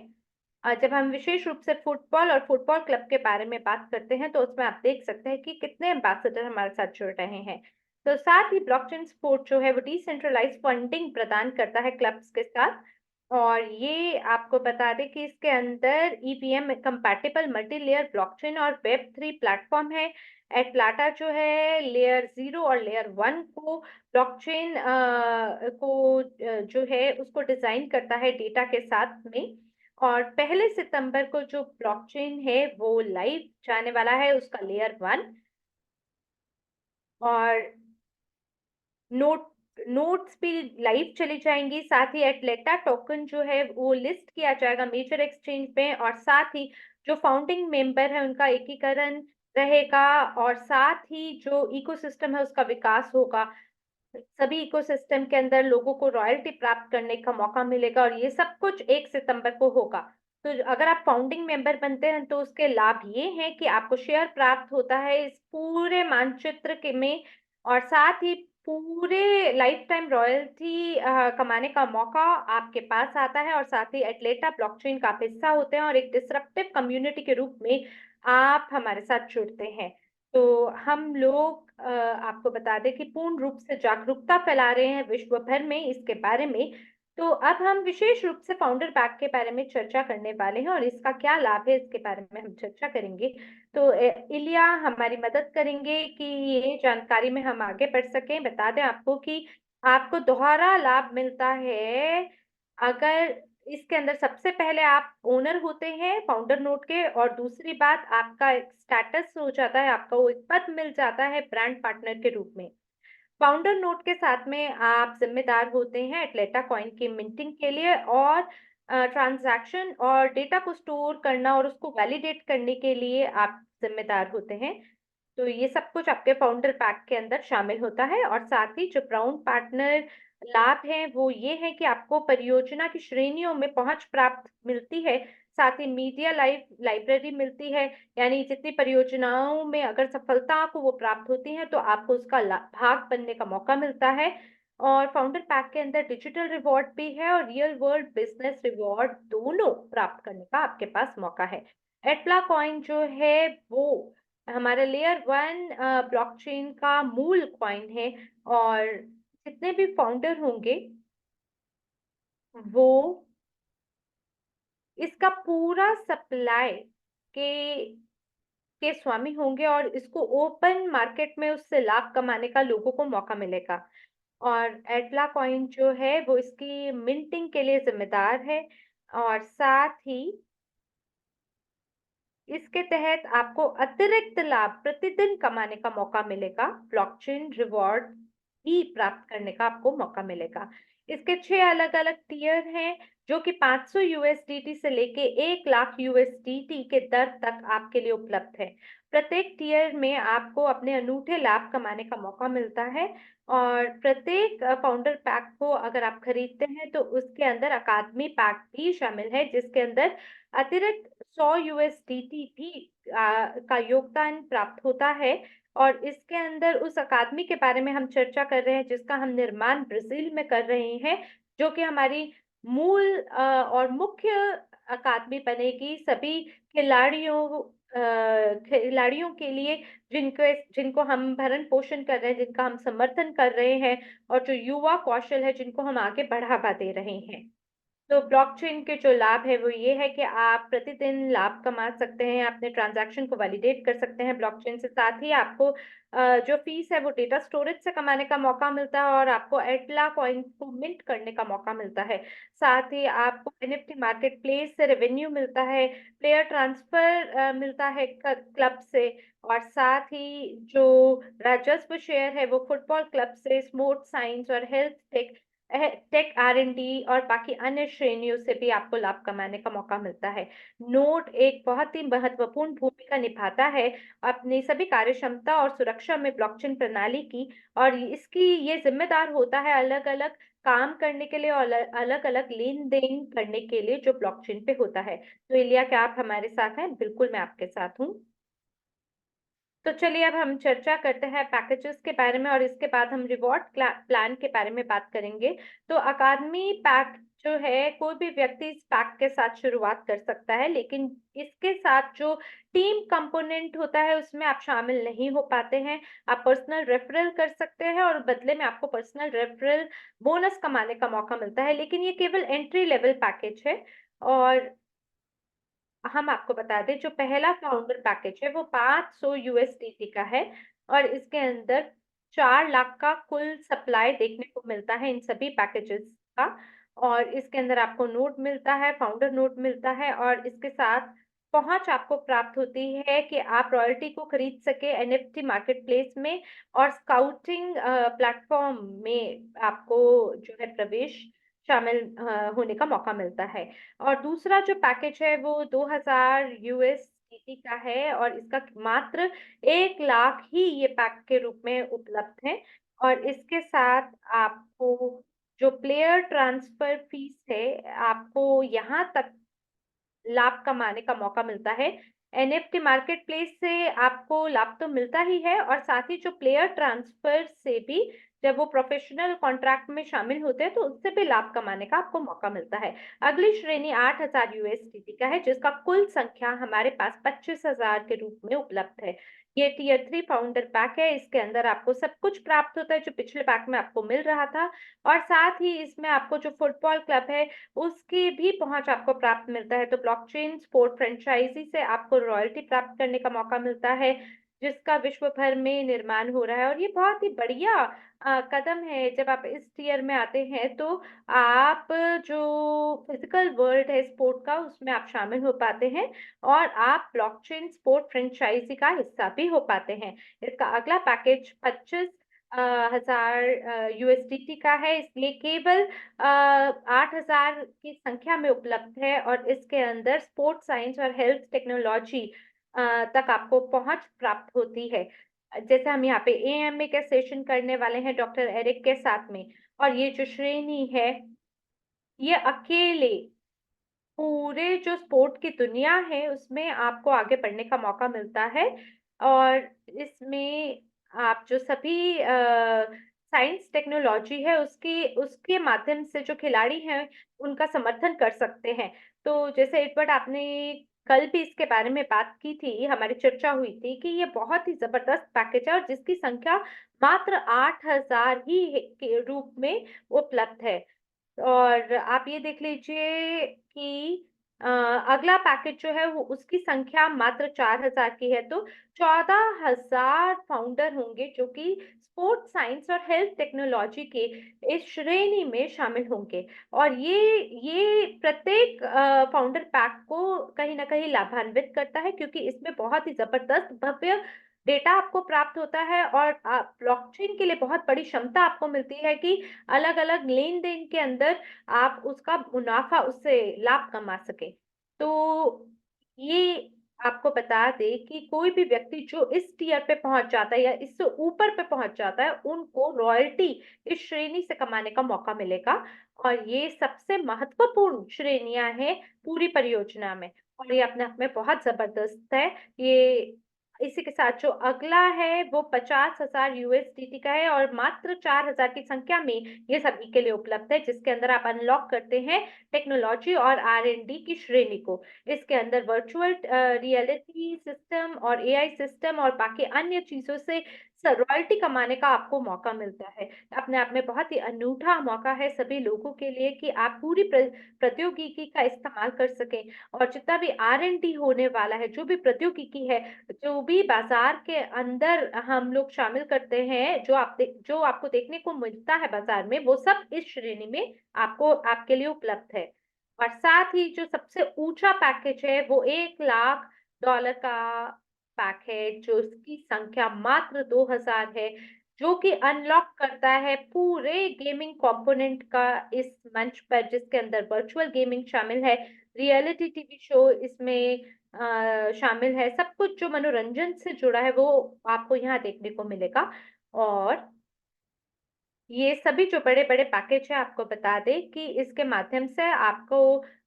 [SPEAKER 1] जब हम विशेष रूप से फुटबॉल और फुटबॉल क्लब के बारे में बात करते हैं तो उसमें आप देख सकते हैं कि कितने एम्बेसडर हमारे साथ जुड़ रहे हैं। तो साथ ही ब्लॉकचेन स्पोर्ट जो है वो डिसेंट्रलाइज फंडिंग प्रदान करता है क्लब्स के साथ। और ये आपको बता दें कि इसके अंदर EVM compatible multi layer blockchain और वेब 3 प्लेटफॉर्म है। एटलाटा जो है लेयर 0 और लेयर 1 को ब्लॉकचेन जो है उसको डिजाइन करता है डेटा के साथ में। और 1 सितंबर को जो ब्लॉकचेन है वो लाइव जाने वाला है उसका लेयर 1। और नोट नोट्स भी लाइव चली जाएंगी। साथ ही एटलेटा टोकन जो है वो लिस्ट किया जाएगा मेजर एक्सचेंज में। और साथ ही जो फाउंडिंग मेंबर है उनका एकीकरण रहेगा। और साथ ही जो इकोसिस्टम है उसका विकास होगा। सभी इकोसिस्टम के अंदर लोगों को रॉयल्टी प्राप्त करने का मौका मिलेगा और ये सब कुछ 1 सितंबर को होगा। तो अगर आप फाउंडिंग मेंबर बनते हैं तो उसके लाभ ये हैं कि आपको शेयर प्राप्त होता है इस पूरे मानचित्र के में। और साथ ही पूरे लाइफ टाइम रॉयल्टी कमाने का मौका आपके पास आता है। और साथ ही एटलेटा ब्लॉकचेन का आप हिस्सा होते हैं और एक डिसरप्टिव कम्युनिटी के रूप में आप हमारे साथ जुड़ते हैं। तो हम लोग आपको बता दें कि पूर्ण रूप से जागरूकता फैला रहे हैं विश्व भर में इसके बारे में। तो अब हम विशेष रूप से फाउंडर पैक के बारे में चर्चा करने वाले हैं और इसका क्या लाभ है इसके बारे में हम चर्चा करेंगे। तो इलिया हमारी मदद करेंगे कि ये जानकारी में हम आगे बढ़ सकें। बता दें आपको कि आपको दोहरा लाभ मिलता है अगर इसके अंदर सबसे पहले आप ओनर होते हैं फाउंडर नोट के। और दूसरी बात आपका एक स्टेटस हो जाता है, आपका वो एक पद मिल जाता है ब्रांड पार्टनर के रूप में। फाउंडर नोट के साथ में आप जिम्मेदार होते हैं एटलेटा कॉइन की मिंटिंग के लिए और ट्रांजैक्शन और डेटा को स्टोर करना और उसको वैलिडेट करने के लिए आप जिम्मेदार होते हैं। तो ये सब कुछ आपके फाउंडर पैक के अंदर शामिल होता है। और साथ ही जो ब्राउन पार्टनर लाभ है वो ये है कि आपको परियोजना की श्रेणियों में पहुंच प्राप्त मिलती है। साथ ही मीडिया लाइब्रेरी मिलती है। यानी जितनी परियोजनाओं में अगर सफलता को वो प्राप्त होती है तो आपको उसका भाग बनने का मौका मिलता है। और फाउंडर पैक के अंदर डिजिटल रिवॉर्ड भी है और रियल वर्ल्ड बिजनेस रिवॉर्ड दोनों प्राप्त करने का आपके पास मौका है। एटला कॉइन जो है वो हमारे लेयर 1 ब्लॉकचेन का मूल कॉइन है। और जितने भी फाउंडर होंगे वो इसका पूरा सप्लाई के के स्वामी होंगे और इसको ओपन मार्केट में उससे लाभ कमाने का लोगों को मौका मिलेगा। और एटला कॉइन जो है वो इसकी मिंटिंग के लिए जिम्मेदार है। और साथ ही इसके तहत आपको अतिरिक्त लाभ प्रतिदिन कमाने का मौका मिलेगा, ब्लॉकचेन रिवॉर्ड भी प्राप्त करने का आपको मौका मिलेगा। इसके 6 अलग-अलग टियर हैं जो कि 500 यूएसडीटी से लेके 1 लाख यूएसडीटी के दर तक आपके लिए उपलब्ध है। प्रत्येक टियर में आपको अपने अनूठे लाभ कमाने का मौका मिलता है। और प्रत्येक फाउंडर पैक को अगर आप खरीदते हैं तो उसके अंदर अकादमी पैक भी शामिल है जिसके अंदर अतिरिक्त 100 यूएसडीटी भी का योगदान प्राप्त होता है। और इसके अंदर उस अकादमी के बारे में हम चर्चा कर रहे हैं जिसका हम निर्माण ब्राजील में कर रहे हैं, जो कि हमारी मूल और मुख्य अकादमी बनेगी सभी खिलाड़ियों के लिए जिनको जिनको हम भरण पोषण कर रहे हैं, जिनका हम समर्थन कर रहे हैं और जो युवा कौशल है जिनको हम आगे बढ़ावा दे रहे हैं। तो ब्लॉकचेन के जो लाभ है वो ये है कि आप प्रतिदिन लाभ कमा सकते हैं, अपने ट्रांजैक्शन को वैलिडेट कर सकते हैं ब्लॉकचेन से। साथ ही आपको जो फीस है वो डेटा स्टोरेज से कमाने का मौका मिलता है और आपको एटला कॉइन को मिंट करने का मौका मिलता है। साथ ही आपको एनएफटी मार्केट प्लेस से रेवेन्यू मिलता है, प्लेयर ट्रांसफर मिलता है क्लब से। और साथ ही जो राजस्व शेयर है वो फुटबॉल क्लब से, स्पोर्ट्स साइंस और हेल्थ टेक टेक R&D और बाकी अन्य श्रेणियों से भी आपको लाभ कमाने का मौका मिलता है। नोड एक बहुत ही महत्वपूर्ण भूमिका निभाता है अपनी सभी कार्यक्षमता और सुरक्षा में ब्लॉकचेन प्रणाली की, और इसकी ये जिम्मेदार होता है अलग-अलग काम करने के लिए और अलग-अलग लेन-देन करने के लिए जो ब्लॉकचेन पे होता है। तो इलिया, क्या आप हमारे साथ हैं? बिल्कुल, मैं आपके साथ हूँ। तो चलिए अब हम चर्चा करते हैं पैकेजेस के बारे में, और इसके बाद हम रिवॉर्ड प्लान के बारे में बात करेंगे। तो अकादमी पैक जो है, कोई भी व्यक्ति इस पैक के साथ शुरुआत कर सकता है, लेकिन इसके साथ जो टीम कंपोनेंट होता है उसमें आप शामिल नहीं हो पाते हैं। आप पर्सनल रेफरल कर सकते हैं और बदले में आपको पर्सनल रेफरल बोनस कमाने का मौका मिलता है, लेकिन ये केवल एंट्री लेवल पैकेज है। और हम आपको बता दें, जो पहला फाउंडर पैकेज है वो 500 यूएसडीटी का है, और इसके अंदर 4 लाख का कुल सप्लाई देखने को मिलता है इन सभी पैकेजेस का। और इसके अंदर आपको नोट मिलता है, फाउंडर नोट मिलता है, और इसके साथ पहुंच आपको प्राप्त होती है कि आप रॉयल्टी को खरीद सके एनएफटी मार्केट प्लेस में, और स्काउटिंग प्लेटफॉर्म में आपको जो है प्रवेश शामिल होने का मौका मिलता है। और दूसरा जो पैकेज है वो 2000 यूएसडीटी का है, और इसका मात्र 1 लाख ही ये पैक के रूप में उपलब्ध है। और इसके साथ आपको जो प्लेयर ट्रांसफर फीस है, आपको यहाँ तक लाभ कमाने का मौका मिलता है। एनएफटी मार्केट प्लेस से आपको लाभ तो मिलता ही है, और साथ ही जो प्लेयर ट्रांसफर से भी जब वो प्रोफेशनल कॉन्ट्रैक्ट में शामिल होते हैं तो उससे भी लाभ कमाने का आपको मौका मिलता है। अगली श्रेणी 8000 यूएसडीटी का है, जिसका कुल संख्या हमारे पास 25,000 के रूप में उपलब्ध है। ये टियर 3 फाउंडर पैक है। इसके अंदर आपको सब कुछ प्राप्त होता है जो पिछले पैक में आपको मिल रहा था, और साथ ही इसमें आपको जो फुटबॉल क्लब है उसकी भी पहुंच आपको प्राप्त मिलता है। तो ब्लॉकचेन स्पोर्ट फ्रेंचाइजी से आपको रॉयल्टी प्राप्त करने का मौका मिलता है, जिसका विश्व भर में निर्माण हो रहा है। और ये बहुत ही बढ़िया कदम है। जब आप इस टियर में आते हैं तो आप जो फिजिकल वर्ल्ड है स्पोर्ट का, उसमें आप शामिल हो पाते हैं, और आप ब्लॉकचेन स्पोर्ट फ्रेंचाइजी का हिस्सा भी हो पाते हैं। इसका अगला पैकेज 25,000 यूएसडीटी का है। इसलिए केवल 8,000 की संख्या में उपलब्ध है, और इसके अंदर स्पोर्ट्स साइंस और हेल्थ टेक्नोलॉजी तक आपको पहुंच प्राप्त होती है। जैसे हम यहाँ पे एएमए का सेशन करने वाले हैं डॉक्टर एरिक के साथ में, और ये जो श्रेणी है ये अकेले पूरे जो स्पोर्ट की दुनिया है उसमें आपको आगे बढ़ने का मौका मिलता है। और इसमें आप जो सभी साइंस टेक्नोलॉजी है उसकी उसके माध्यम से जो खिलाड़ी हैं उनका समर्थन कर सकते हैं। तो जैसे एडवर्ड, आपने कल भी इसके बारे में बात की थी, हमारी चर्चा हुई थी कि ये बहुत ही जबरदस्त पैकेज है, और जिसकी संख्या मात्र 8,000 ही के रूप में उपलब्ध है। और आप ये देख लीजिए कि अगला पैकेज जो है वो उसकी संख्या मात्र 4,000 की है। तो 14,000 फाउंडर होंगे जो कि स्पोर्ट्स साइंस और हेल्थ टेक्नोलॉजी के इस श्रेणी में शामिल होंगे। और ये प्रत्येक फाउंडर पैक को कहीं ना कहीं लाभान्वित करता है, क्योंकि इसमें बहुत ही जबरदस्त भव्य डेटा आपको प्राप्त होता है, और ब्लॉकचेन के लिए बहुत बड़ी क्षमता आपको मिलती है कि अलग अलग लेन देन के अंदर आप उसका मुनाफा, उससे लाभ कमा सके। तो ये आपको बता दे कि कोई भी व्यक्ति जो इस टियर पे पहुंच जाता है या इससे ऊपर पे पहुंच जाता है, उनको रॉयल्टी इस श्रेणी से कमाने का मौका मिलेगा। और ये सबसे महत्वपूर्ण श्रेणियां हैं पूरी परियोजना में, और ये अपने आप में बहुत जबरदस्त है। ये इसी के साथ जो अगला है वो 50,000 यूएसडीटी का है, और मात्र 4,000 की संख्या में ये सभी के लिए उपलब्ध है, जिसके अंदर आप अनलॉक करते हैं टेक्नोलॉजी और R&D की श्रेणी को। इसके अंदर वर्चुअल रियलिटी सिस्टम और एआई सिस्टम और बाकी अन्य चीजों से रॉयल्टी कमाने का आपको मौका मिलता है। अपने आप में बहुत ही अनूठा मौका है सभी लोगों के लिए कि आप पूरी प्रौद्योगिकी का इस्तेमाल कर सकें, और जितना भी R&D होने वाला है, जो भी प्रौद्योगिकी है, जो भी बाजार के अंदर हम लोग शामिल करते हैं, जो आपको देखने को मिलता है बाजार में, वो सब इस श्रेणी में आपको आपके लिए उपलब्ध है। और साथ ही जो सबसे ऊंचा पैकेज है वो $1 लाख का पैक है, जो इसकी संख्या मात्र 2,000 है, जो कि अनलॉक करता है पूरे गेमिंग कंपोनेंट का इस मंच पर, जिसके अंदर वर्चुअल गेमिंग शामिल है, रियलिटी टीवी शो इसमें शामिल है। सब कुछ जो मनोरंजन से जुड़ा है वो आपको यहाँ देखने को मिलेगा। और ये सभी जो बड़े-बड़े पैकेज है, आपको बता दें कि इसके माध्यम से आपको,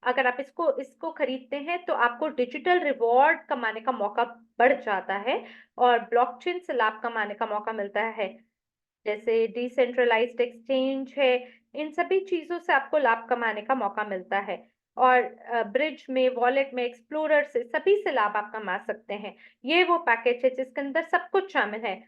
[SPEAKER 1] अगर आप इसको इसको खरीदते हैं तो आपको डिजिटल रिवॉर्ड कमाने का मौका बढ़ जाता है और ब्लॉकचेन से लाभ कमाने का मौका मिलता है। जैसे डिसेंट्रलाइज्ड एक्सचेंज है, इन सभी चीज़ों से आपको लाभ कमाने का मौका मिलता है। और ब्रिज में, वॉलेट में, एक्सप्लोरर से, सभी से लाभ आप कमा सकते हैं। ये वो पैकेज है जिसके अंदर सब कुछ शामिल है।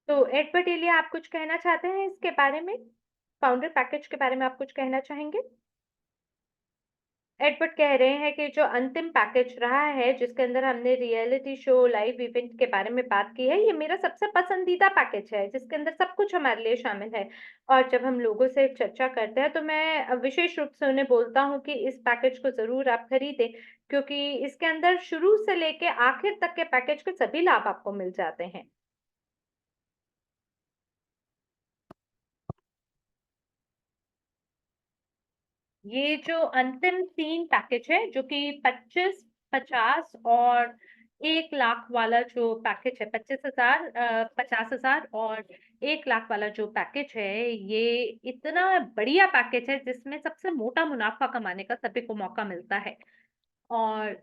[SPEAKER 1] तो एडवर्ड एलिया, आप कुछ कहना चाहते हैं इसके बारे में? फाउंडर पैकेज के बारे में आप कुछ कहना चाहेंगे? एडवर्ड कह रहे हैं कि जो अंतिम पैकेज रहा है, जिसके अंदर हमने रियलिटी शो, लाइव इवेंट के बारे में बात की है, ये मेरा सबसे पसंदीदा पैकेज है, जिसके अंदर सब कुछ हमारे लिए शामिल है। और जब हम लोगों से चर्चा करते हैं, तो मैं विशेष रूप से उन्हें बोलता हूँ कि इस पैकेज को ज़रूर आप खरीदें, क्योंकि इसके अंदर शुरू से लेके आखिर तक के पैकेज के सभी लाभ आपको मिल जाते हैं। ये जो अंतिम 3 पैकेज है, जो कि 25, 50 और 1 लाख वाला जो पैकेज है, 25,000, 50,000 और 1 लाख वाला जो पैकेज है, ये इतना बढ़िया पैकेज है जिसमें सबसे मोटा मुनाफ़ा कमाने का सभी को मौका मिलता है। और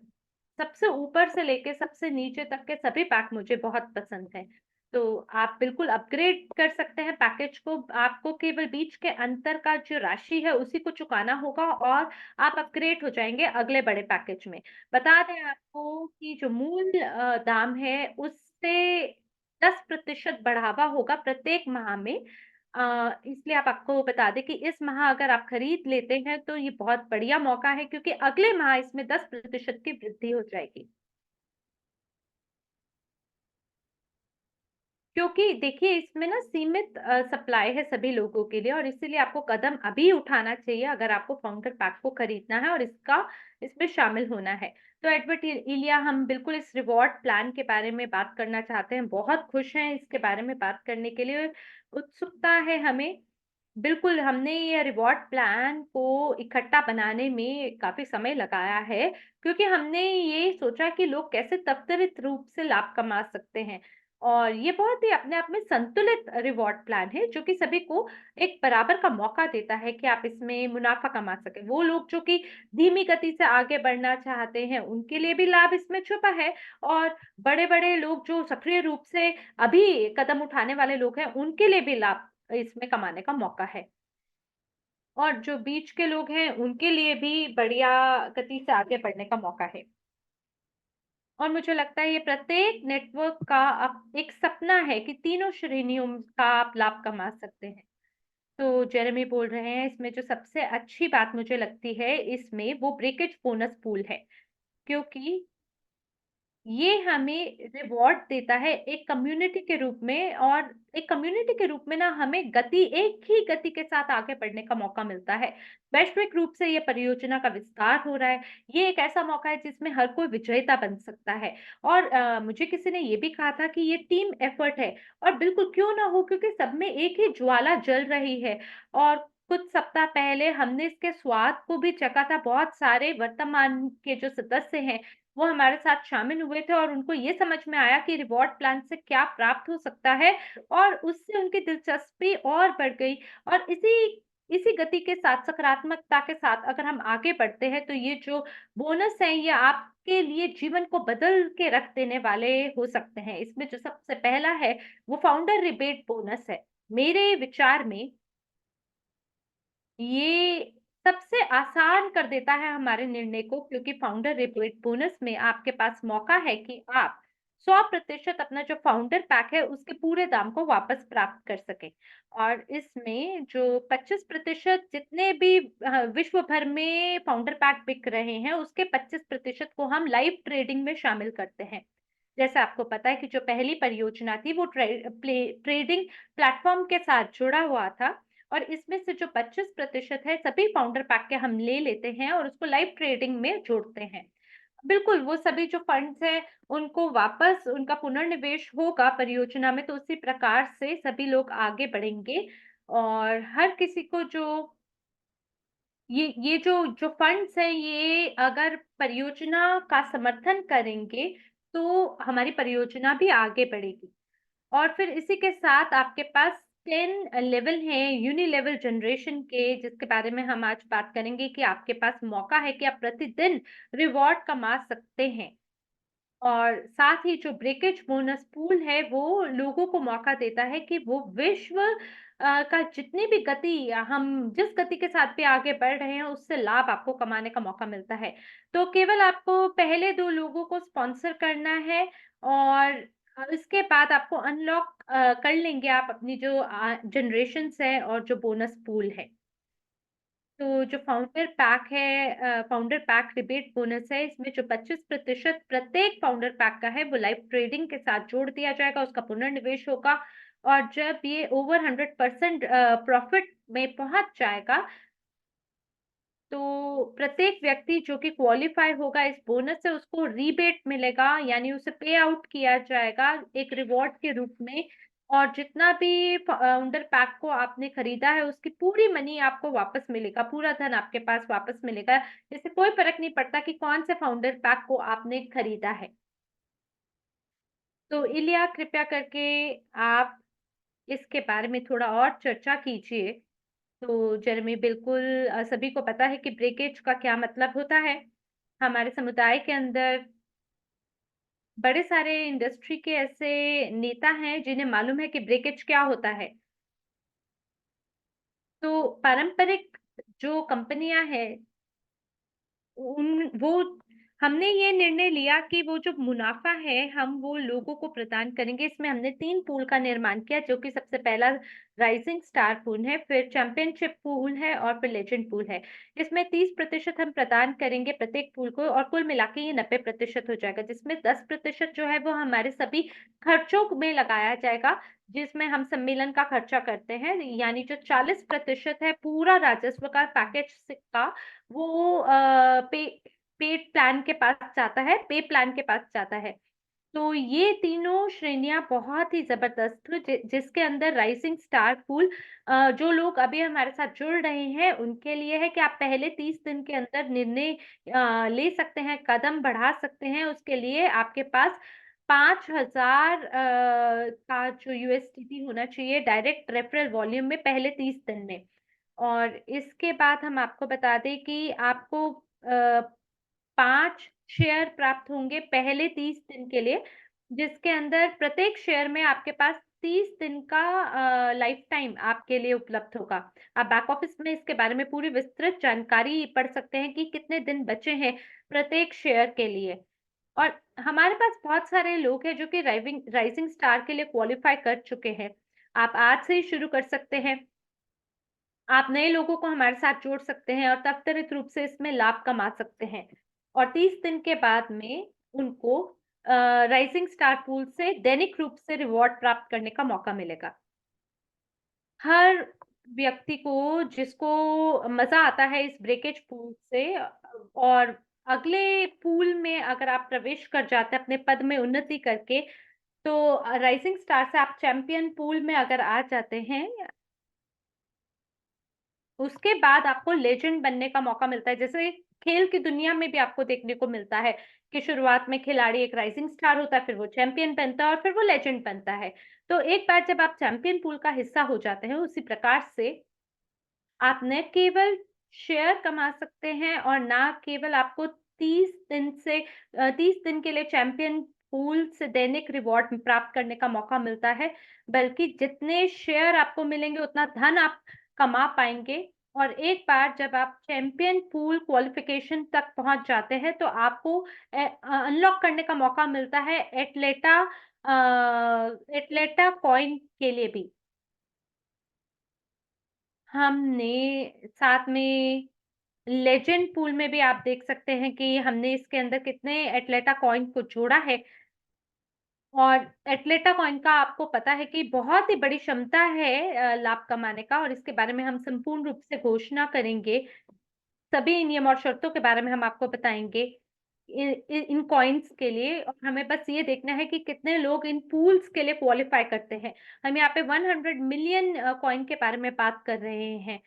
[SPEAKER 1] सबसे ऊपर से लेके सबसे नीचे तक के सभी पैक मुझे बहुत पसंद हैं। तो आप बिल्कुल अपग्रेड कर सकते हैं पैकेज को। आपको केवल बीच के अंतर का जो राशि है उसी को चुकाना होगा और आप अपग्रेड हो जाएँगे अगले बड़े पैकेज में। बता दें आपको कि जो मूल दाम है उससे 10% बढ़ावा होगा प्रत्येक माह में। इसलिए आप आपको बता दें कि इस माह अगर आप खरीद लेते हैं तो ये बहुत बढ़िया मौका है, क्योंकि अगले माह इसमें 10% की वृद्धि हो जाएगी। क्योंकि देखिए, इसमें ना सीमित सप्लाई है सभी लोगों के लिए और इसीलिए आपको कदम अभी उठाना चाहिए अगर आपको फाउंडर पैक को खरीदना है और इसमें शामिल होना है। तो एडवर्ड इलिया, हम बिल्कुल इस रिवॉर्ड प्लान के बारे में बात करना चाहते हैं। बहुत खुश हैं इसके बारे में बात करने के लिए, उत्सुकता है हमें। बिल्कुल, हमने ये रिवॉर्ड प्लान को इकट्ठा बनाने में काफ़ी समय लगाया है, क्योंकि हमने ये सोचा कि लोग कैसे त्वरित रूप से लाभ कमा सकते हैं। और ये बहुत ही अपने आप में संतुलित रिवॉर्ड प्लान है, जो कि सभी को एक बराबर का मौका देता है कि आप इसमें मुनाफ़ा कमा सकें। वो लोग जो कि धीमी गति से आगे बढ़ना चाहते हैं, उनके लिए भी लाभ इसमें छुपा है और बड़े-बड़े लोग जो सक्रिय रूप से अभी कदम उठाने वाले लोग हैं, उनके लिए भी लाभ इसमें कमाने का मौका है। और जो बीच के लोग हैं, उनके लिए भी बढ़िया गति से आगे बढ़ने का मौका है। और मुझे लगता है ये प्रत्येक नेटवर्क का एक सपना है कि तीनों श्रेणियों का आप लाभ कमा सकते हैं। तो जेरेमी बोल रहे हैं, इसमें जो सबसे अच्छी बात मुझे लगती है इसमें, वो ब्रेकेज बोनस पूल है। क्योंकि ये हमें रिवॉर्ड देता है एक कम्युनिटी के रूप में, और एक कम्युनिटी के रूप में ना हमें एक ही गति के साथ आगे बढ़ने का मौका मिलता है। वैश्विक रूप से ये परियोजना का विस्तार हो रहा है। ये एक ऐसा मौका है जिसमें हर कोई विजेता बन सकता है। और मुझे किसी ने ये भी कहा था कि ये टीम एफर्ट है, और बिल्कुल क्यों ना हो, क्योंकि सब में एक ही ज्वाला जल रही है। और कुछ सप्ताह पहले हमने इसके स्वाद को भी चखा था। बहुत सारे वर्तमान के जो सदस्य हैं, वो हमारे साथ शामिल हुए थे और उनको ये समझ में आया कि रिवॉर्ड प्लान से क्या प्राप्त हो सकता है, और उससे उनकी दिलचस्पी और बढ़ गई। और इसी इसी गति के साथ, सकारात्मकता के साथ अगर हम आगे बढ़ते हैं, तो ये जो बोनस हैं, ये आपके लिए जीवन को बदल के रख देने वाले हो सकते हैं। इसमें जो सबसे पहला है, वो फाउंडर रिबेट बोनस है। मेरे विचार में ये सबसे आसान कर देता है हमारे निर्णय को, क्योंकि फाउंडर रिबेट बोनस में आपके पास मौका है कि आप 100% अपना जो फाउंडर पैक है उसके पूरे दाम को वापस प्राप्त कर सकें। और इसमें जो 25% जितने भी विश्व भर में फाउंडर पैक बिक रहे हैं, उसके 25% को हम लाइव ट्रेडिंग में शामिल करते हैं। जैसे आपको पता है कि जो पहली परियोजना थी वो ट्रेडिंग प्लेटफ़ॉर्म के साथ जुड़ा हुआ था, और इसमें से जो 25% है सभी फाउंडर पैक के हम ले लेते हैं और उसको लाइव ट्रेडिंग में जोड़ते हैं। बिल्कुल, वो सभी जो फंड्स हैं, उनको वापस उनका पुनर्निवेश होगा परियोजना में, तो उसी प्रकार से सभी लोग आगे बढ़ेंगे और हर किसी को जो ये जो जो फंड्स हैं, ये अगर परियोजना का समर्थन करेंगे, तो हमारी परियोजना भी आगे बढ़ेगी। और फिर इसी के साथ आपके पास 10 लेवल हैं यूनिलेवल जनरेशन के, जिसके बारे में हम आज बात करेंगे कि आपके पास मौका है कि आप प्रतिदिन रिवॉर्ड कमा सकते हैं। और साथ ही जो ब्रेकेज बोनस पूल है, वो लोगों को मौका देता है कि वो विश्व का जितनी भी गति हम जिस गति के साथ भी आगे बढ़ रहे हैं, उससे लाभ आपको कमाने का मौका मिलता है। तो केवल आपको पहले 2 लोगों को स्पॉन्सर करना है और इसके बाद आपको अनलॉक कर लेंगे आप अपनी जो जनरेशंस है और जो बोनस पूल है। तो जो फाउंडर पैक रिबेट बोनस है, इसमें जो 25% प्रत्येक फाउंडर पैक का है, वो लाइव ट्रेडिंग के साथ जोड़ दिया जाएगा, उसका पुनर्निवेश होगा और जब ये ओवर 100% प्रॉफिट में पहुँच जाएगा, तो प्रत्येक व्यक्ति जो कि क्वालीफाई होगा इस बोनस से उसको रीबेट मिलेगा, यानी उसे पे आउट किया जाएगा एक रिवॉर्ड के रूप में और जितना भी फाउंडर पैक को आपने खरीदा है उसकी पूरी मनी आपको वापस मिलेगा, पूरा धन आपके पास वापस मिलेगा। इससे कोई फ़र्क नहीं पड़ता कि कौन से फाउंडर पैक को आपने खरीदा है। तो इलिया कृपया करके आप इसके बारे में थोड़ा और चर्चा कीजिए। तो जेरेमी बिल्कुल सभी को पता है कि ब्रेकेज का क्या मतलब होता है। हमारे समुदाय के अंदर बड़े सारे इंडस्ट्री के ऐसे नेता हैं जिन्हें मालूम है कि ब्रेकेज क्या होता है। तो पारंपरिक जो कंपनियां हैं उन वो हमने ये निर्णय लिया कि वो जो मुनाफ़ा है, हम वो लोगों को प्रदान करेंगे। इसमें हमने 3 पूल का निर्माण किया, जो कि सबसे पहला राइज़िंग स्टार पूल है, फिर चैंपियनशिप पूल है और फिर लेजेंड पूल है। इसमें 30% हम प्रदान करेंगे प्रत्येक पूल को और कुल मिला के ये 90% हो जाएगा, जिसमें 10% जो है वो हमारे सभी खर्चों में लगाया जाएगा, जिसमें हम सम्मेलन का खर्चा करते हैं। यानी जो 40% है पूरा राजस्व का पैकेज का वो पेड प्लान के पास जाता है, पे प्लान के पास जाता है। तो ये तीनों श्रेणियाँ बहुत ही ज़बरदस्त जिसके अंदर राइज़िंग स्टार पूल जो लोग अभी हमारे साथ जुड़ रहे हैं, उनके लिए है कि आप पहले 30 दिन के अंदर निर्णय ले सकते हैं, कदम बढ़ा सकते हैं। उसके लिए आपके पास 5000 का जो यूएसडीटी होना चाहिए डायरेक्ट रेफरल वॉल्यूम में पहले 30 दिन में। और इसके बाद हम आपको बता दें कि आपको 5 शेयर प्राप्त होंगे पहले 30 दिन के लिए, जिसके अंदर प्रत्येक शेयर में आपके पास 30 दिन का लाइफ टाइम आपके लिए उपलब्ध होगा। आप बैक ऑफिस में इसके बारे में पूरी विस्तृत जानकारी पढ़ सकते हैं कि कितने दिन बचे हैं प्रत्येक शेयर के लिए। और हमारे पास बहुत सारे लोग हैं जो कि राइजिंग स्टार के लिए क्वालीफाई कर चुके हैं। आप आज से ही शुरू कर सकते हैं। आप नए लोगों को हमारे साथ जोड़ सकते हैं और त्वरित रूप से इसमें लाभ कमा सकते हैं। और 30 दिन के बाद में उनको राइजिंग स्टार पूल से दैनिक रूप से रिवॉर्ड प्राप्त करने का मौका मिलेगा। हर व्यक्ति को जिसको मज़ा आता है इस ब्रेकेज पूल से और अगले पूल में अगर आप प्रवेश कर जाते हैं अपने पद में उन्नति करके, तो राइजिंग स्टार से आप चैंपियन पूल में अगर आ जाते हैं उसके बाद आपको लेजेंड बनने का मौका मिलता है। जैसे खेल की दुनिया में भी आपको देखने को मिलता है कि शुरुआत में खिलाड़ी एक राइजिंग स्टार होता है, फिर वो चैंपियन बनता है और फिर वो लेजेंड बनता है। तो एक बार जब आप चैंपियन पूल का हिस्सा हो जाते हैं, उसी प्रकार से आप न केवल शेयर कमा सकते हैं और ना केवल आपको 30 दिन के लिए चैंपियन पूल से दैनिक रिवॉर्ड प्राप्त करने का मौका मिलता है, बल्कि जितने शेयर आपको मिलेंगे उतना धन आप कमा पाएँगे और एक बार जब आप चैंपियन पूल क्वालिफिकेशन तक पहुँच जाते हैं, तो आपको अनलॉक करने का मौका मिलता है एटलेटा कॉइन के लिए भी। हमने साथ में लेजेंड पूल में भी आप देख सकते हैं कि हमने इसके अंदर कितने एटलेटा कॉइन को जोड़ा है। और एटलेटा कॉइन का आपको पता है कि बहुत ही बड़ी क्षमता है लाभ कमाने का, और इसके बारे में हम संपूर्ण रूप से घोषणा करेंगे। सभी नियम और शर्तों के बारे में हम आपको बताएँगे इन कॉइन्स के लिए, और हमें बस ये देखना है कि कितने लोग इन पूल्स के लिए क्वालीफाई करते हैं। हम यहाँ पे 100 मिलियन कॉइन के बारे में बात कर रहे हैं,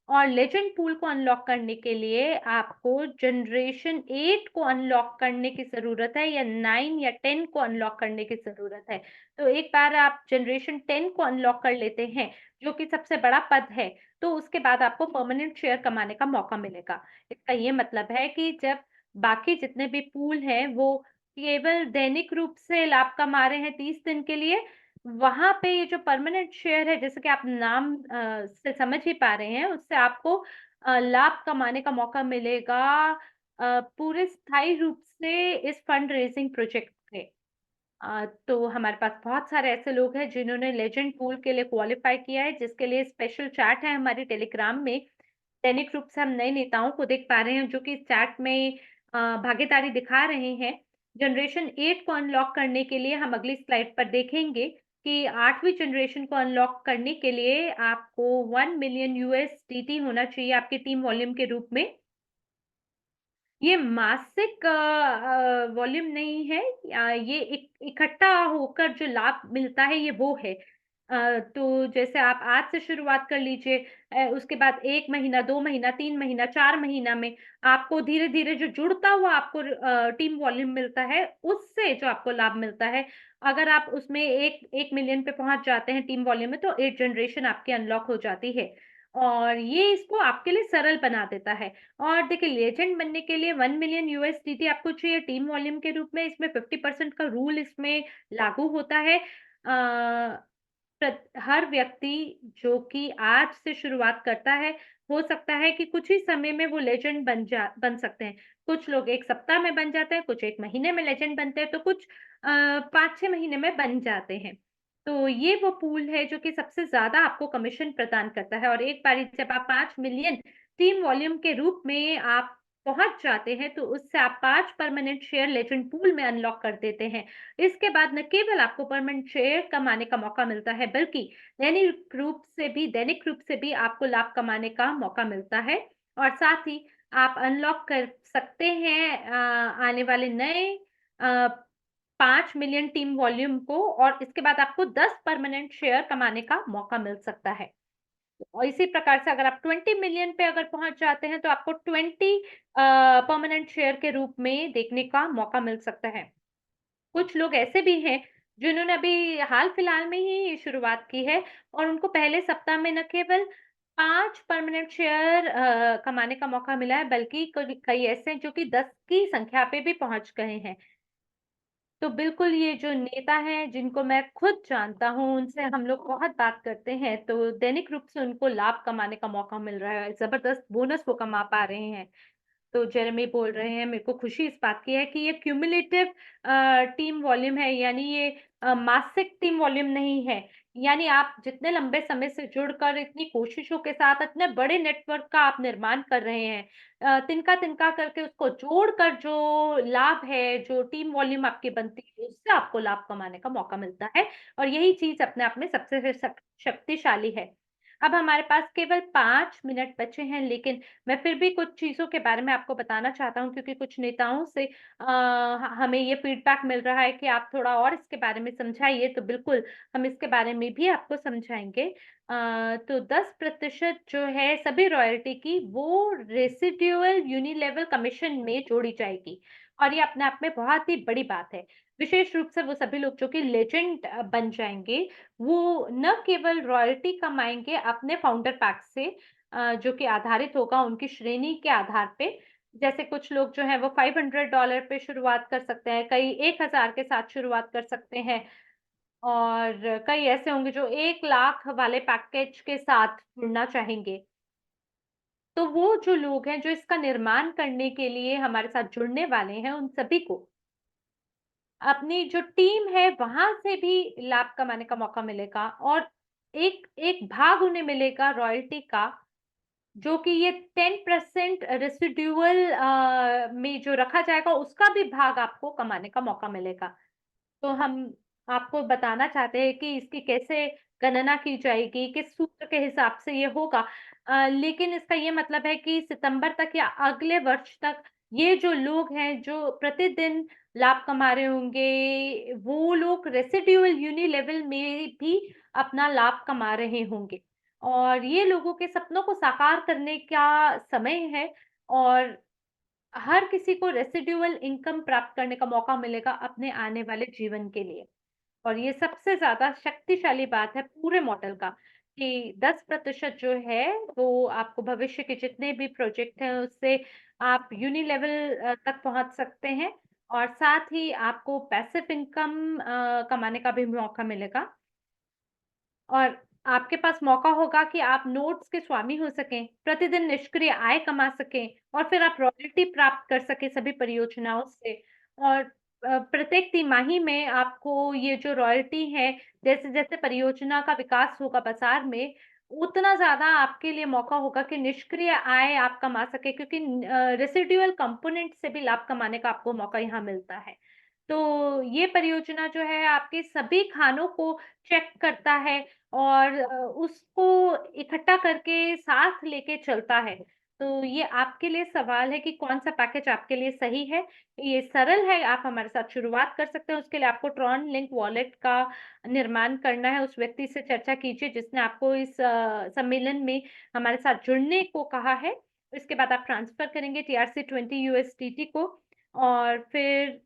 [SPEAKER 1] और लेजेंड पूल को अनलॉक करने के लिए आपको जनरेशन 8 को अनलॉक करने की ज़रूरत है, या 9 या 10 को अनलॉक करने की ज़रूरत है। तो एक बार आप जनरेशन 10 को अनलॉक कर लेते हैं, जो कि सबसे बड़ा पद है, तो उसके बाद आपको परमानेंट शेयर कमाने का मौका मिलेगा। इसका ये मतलब है कि जब बाकी जितने भी पूल हैं, वो केवल दैनिक रूप से लाभ कमा रहे हैं 30 दिन के लिए, वहाँ पे ये जो परमानेंट शेयर है, जैसे कि आप नाम से समझ ही पा रहे हैं, उससे आपको लाभ कमाने का मौका मिलेगा पूरे स्थायी रूप से इस फंड रेज़िंग प्रोजेक्ट के। तो हमारे पास बहुत सारे ऐसे लोग हैं जिन्होंने लेजेंड पूल के लिए क्वालीफाई किया है, जिसके लिए स्पेशल चैट है हमारे टेलीग्राम में। दैनिक रूप से हम नए नेताओं को देख पा रहे हैं जो कि इस चैट में भागीदारी दिखा रहे हैं। जनरेशन 8 को अनलॉक करने के लिए हम अगली स्लाइड पर देखेंगे कि 8वीं जनरेशन को अनलॉक करने के लिए आपको 1 मिलियन यूएसडीटी होना चाहिए आपकी टीम वॉल्यूम के रूप में। ये मासिक वॉल्यूम नहीं है, ये इकट्ठा होकर जो लाभ मिलता है ये वो है। तो जैसे आप आज से शुरुआत कर लीजिए, उसके बाद 1 महीना, 2 महीना, 3 महीना, 4 महीना में आपको धीरे-धीरे जो जुड़ता हुआ आपको टीम वॉल्यूम मिलता है, उससे जो आपको लाभ मिलता है, अगर आप उसमें 1 मिलियन पे पहुँच जाते हैं टीम वॉल्यूम में, तो 8 जनरेशन आपकी अनलॉक हो जाती है। और ये इसको आपके लिए सरल बना देता है। और देखिए, लेजेंड बनने के लिए 1 मिलियन यूएसडीटी आपको चाहिए टीम वॉल्यूम के रूप में, इसमें 50% का रूल इसमें लागू होता है। हर व्यक्ति जो कि आज से शुरुआत करता है, हो सकता है कि कुछ ही समय में वो लेजेंड बन सकते हैं। कुछ लोग 1 सप्ताह में बन जाते हैं, कुछ 1 महीने में लेजेंड बनते हैं, तो कुछ 5-6 महीने में बन जाते हैं। तो ये वो पूल है जो कि सबसे ज़्यादा आपको कमीशन प्रदान करता है, और एक बारी जब आप 5 मिलियन टीम वॉल्यूम के रूप में आप पहुँच जाते हैं, तो उससे आप 5 परमानेंट शेयर लेजेंड पूल में अनलॉक कर देते हैं। इसके बाद न केवल आपको परमानेंट शेयर कमाने का मौका मिलता है, बल्कि दैनिक रूप से भी आपको लाभ कमाने का मौका मिलता है, और साथ ही आप अनलॉक कर सकते हैं आने वाले नए 5 मिलियन टीम वॉल्यूम को, और इसके बाद आपको 10 परमानेंट शेयर कमाने का मौका मिल सकता है। और इसी प्रकार से अगर आप 20 मिलियन पे अगर पहुँच जाते हैं, तो आपको 20 परमानेंट शेयर के रूप में देखने का मौका मिल सकता है। कुछ लोग ऐसे भी हैं, जिन्होंने अभी हाल-फिलहाल में ही शुरुआत की है, और उनको पहले सप्ताह में न केवल 5 परमानेंट शेयर कमाने का मौका मिला है, बल्कि कई ऐसे हैं जो कि 10 की संख्या पे भी पहुँच गए हैं। तो बिल्कुल ये जो नेता हैं, जिनको मैं खुद जानता हूँ, उनसे हम लोग बहुत बात करते हैं, तो दैनिक रूप से उनको लाभ कमाने का मौका मिल रहा है, ज़बरदस्त बोनस वो कमा पा रहे हैं। तो जेरेमी बोल रहे हैं, मेरे को खुशी इस बात की है कि ये क्यूमुलेटिव टीम वॉल्यूम है, यानी ये मासिक टीम वॉल्यूम नहीं है। यानी आप जितने लंबे समय से जुड़कर इतनी कोशिशों के साथ इतने बड़े नेटवर्क का आप निर्माण कर रहे हैं, तिनका-तिनका करके उसको जोड़कर जो लाभ है, जो टीम वॉल्यूम आपकी बनती है, उससे आपको लाभ कमाने का मौका मिलता है, और यही चीज़ अपने आप में सबसे शक्तिशाली है। अब हमारे पास केवल 5 मिनट बचे हैं, लेकिन मैं फिर भी कुछ चीज़ों के बारे में आपको बताना चाहता हूँ, क्योंकि कुछ नेताओं से हमें ये फीडबैक मिल रहा है कि आप थोड़ा और इसके बारे में समझाइए, तो बिल्कुल हम इसके बारे में भी आपको समझाएँगे। तो 10% जो है सभी रॉयल्टी की, वो रेसिड्यूअल यूनिलेवल कमीशन में जोड़ी जाएगी, और ये अपने आप में बहुत ही बड़ी बात है। विशेष रूप से वो सभी लोग जो कि लेजेंड बन जाएँगे, वो न केवल रॉयल्टी कमाएँगे अपने फाउंडर पैक से, जो कि आधारित होगा उनकी श्रेणी के आधार पे। जैसे कुछ लोग जो हैं वो $500 पे शुरुआत कर सकते हैं, कई 1000 के साथ शुरुआत कर सकते हैं, और कई ऐसे होंगे जो 1 लाख वाले पैकेज के साथ जुड़ना चाहेंगे। तो वो जो लोग हैं, जो इसका निर्माण करने के लिए हमारे साथ जुड़ने वाले हैं, उन सभी को अपनी जो टीम है, वहाँ से भी लाभ कमाने का मौका मिलेगा, और एक एक भाग उन्हें मिलेगा रॉयल्टी का, जो कि ये 10% रेसिड्यूअल में जो रखा जाएगा, उसका भी भाग आपको कमाने का मौका मिलेगा। तो हम आपको बताना चाहते हैं कि इसकी कैसे गणना की जाएगी, किस सूत्र के हिसाब से ये होगा। लेकिन इसका ये मतलब है कि सितंबर तक या अगले वर्ष तक ये जो लोग हैं, जो प्रतिदिन लाभ कमा रहे होंगे, वो लोग रेसिडुअल यूनिलेवल में भी अपना लाभ कमा रहे होंगे। और ये लोगों के सपनों को साकार करने का समय है और हर किसी को रेसिडुअल इनकम प्राप्त करने का मौका मिलेगा अपने आने वाले जीवन के लिए। और ये सबसे ज़्यादा शक्तिशाली बात है पूरे मॉडल का कि 10% जो है वो आपको भविष्य के जितने भी प्रोजेक्ट हैं उससे आप यूनि लेवल तक पहुँच सकते हैं और साथ ही आपको पैसिव इनकम कमाने का भी मौका मिलेगा। और आपके पास मौका होगा कि आप नोट्स के स्वामी हो सकें, प्रतिदिन निष्क्रिय आय कमा सकें और फिर आप रॉयल्टी प्राप्त कर सकें सभी परियोजनाओं से। और प्रत्येक तिमाही में आपको ये जो रॉयल्टी है, जैसे-जैसे परियोजना का विकास होगा बाज़ार में, उतना ज़्यादा आपके लिए मौका होगा कि निष्क्रिय आय आप कमा सकें क्योंकि रेसिडुअल कंपोनेंट से भी लाभ कमाने का आपको मौका यहाँ मिलता है। तो ये परियोजना जो है आपके सभी खानों को चेक करता है और उसको इकट्ठा करके साथ लेके चलता है। तो ये आपके लिए सवाल है कि कौन-सा पैकेज आपके लिए सही है। ये सरल है, आप हमारे साथ शुरुआत कर सकते हैं। उसके लिए आपको ट्रॉन लिंक वॉलेट का निर्माण करना है। उस व्यक्ति से चर्चा कीजिए जिसने आपको इस सम्मेलन में हमारे साथ जुड़ने को कहा है। इसके बाद आप ट्रांसफ़र करेंगे TRC20 USDT को और फिर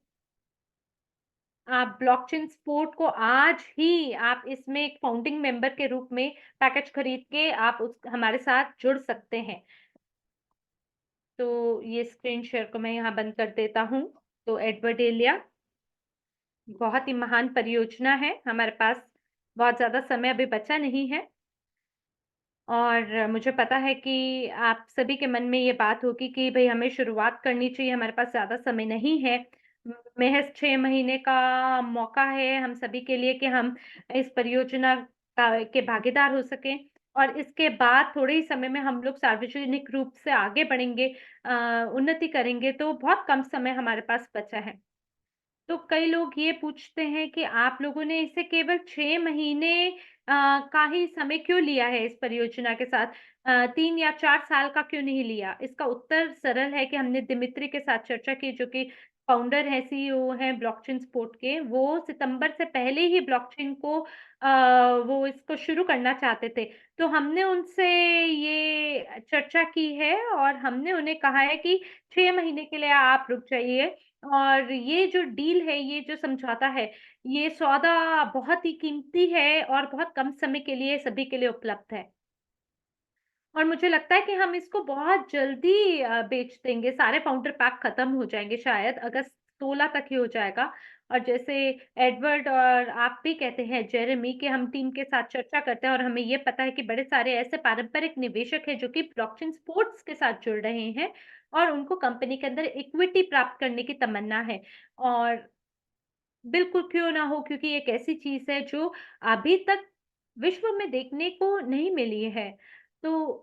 [SPEAKER 1] आप ब्लॉकचेन सपोर्ट को आज ही आप इसमें एक फाउंडिंग मेंबर के रूप में पैकेज खरीद के आप उस हमारे साथ जुड़ सकते हैं। तो ये स्क्रीन शेयर को मैं यहाँ बंद कर देता हूँ। तो एडवर्ड एलिया बहुत ही महान परियोजना है। हमारे पास बहुत ज़्यादा समय अभी बचा नहीं है। और मुझे पता है कि आप सभी के मन में ये बात होगी कि भई हमें शुरुआत करनी चाहिए, हमारे पास ज़्यादा समय नहीं है। महज़ 6 महीने का मौका है हम सभी के लिए कि हम इस परियोजना का के भागीदार हो सकें और इसके बाद थोड़े ही समय में हम लोग सार्वजनिक रूप से आगे बढ़ेंगे उन्नति करेंगे, तो बहुत कम समय हमारे पास बचा है। तो कई लोग ये पूछते हैं कि आप लोगों ने इसे केवल 6 महीने का ही समय क्यों लिया है इस परियोजना के साथ? 3 या 4 साल का क्यों नहीं लिया? इसका उत्तर सरल है कि हमने दिमित्री के साथ चर्चा की जो कि फाउंडर हैं, सीईओ हैं ब्लॉकचेन सपोर्ट के। वो सितंबर से पहले ही ब्लॉकचेन को वो इसको शुरू करना चाहते थे। तो हमने उनसे ये चर्चा की है और हमने उन्हें कहा है कि 6 महीने के लिए आप रुक जाइए और ये जो डील है, ये जो समझौता है, ये सौदा बहुत ही कीमती है और बहुत कम समय के लिए सभी के लिए उपलब्ध है। और मुझे लगता है कि हम इसको बहुत जल्दी बेच देंगे, सारे फाउंडर पैक खत्म हो जाएँगे शायद अगस्त 16 तक ही हो जाएगा। और जैसे एडवर्ड और आप भी कहते हैं जेरेमी कि हम टीम के साथ चर्चा करते हैं और हमें ये पता है कि बड़े सारे ऐसे पारंपरिक निवेशक हैं जो कि ब्लॉकचेन स्पोर्ट्स के साथ जुड़ रहे हैं और उनको कंपनी के अंदर इक्विटी प्राप्त करने की तमन्ना है। और बिल्कुल, क्यों ना हो क्योंकि एक ऐसी चीज़ है जो अभी तक विश्व में देखने को नहीं मिली है। तो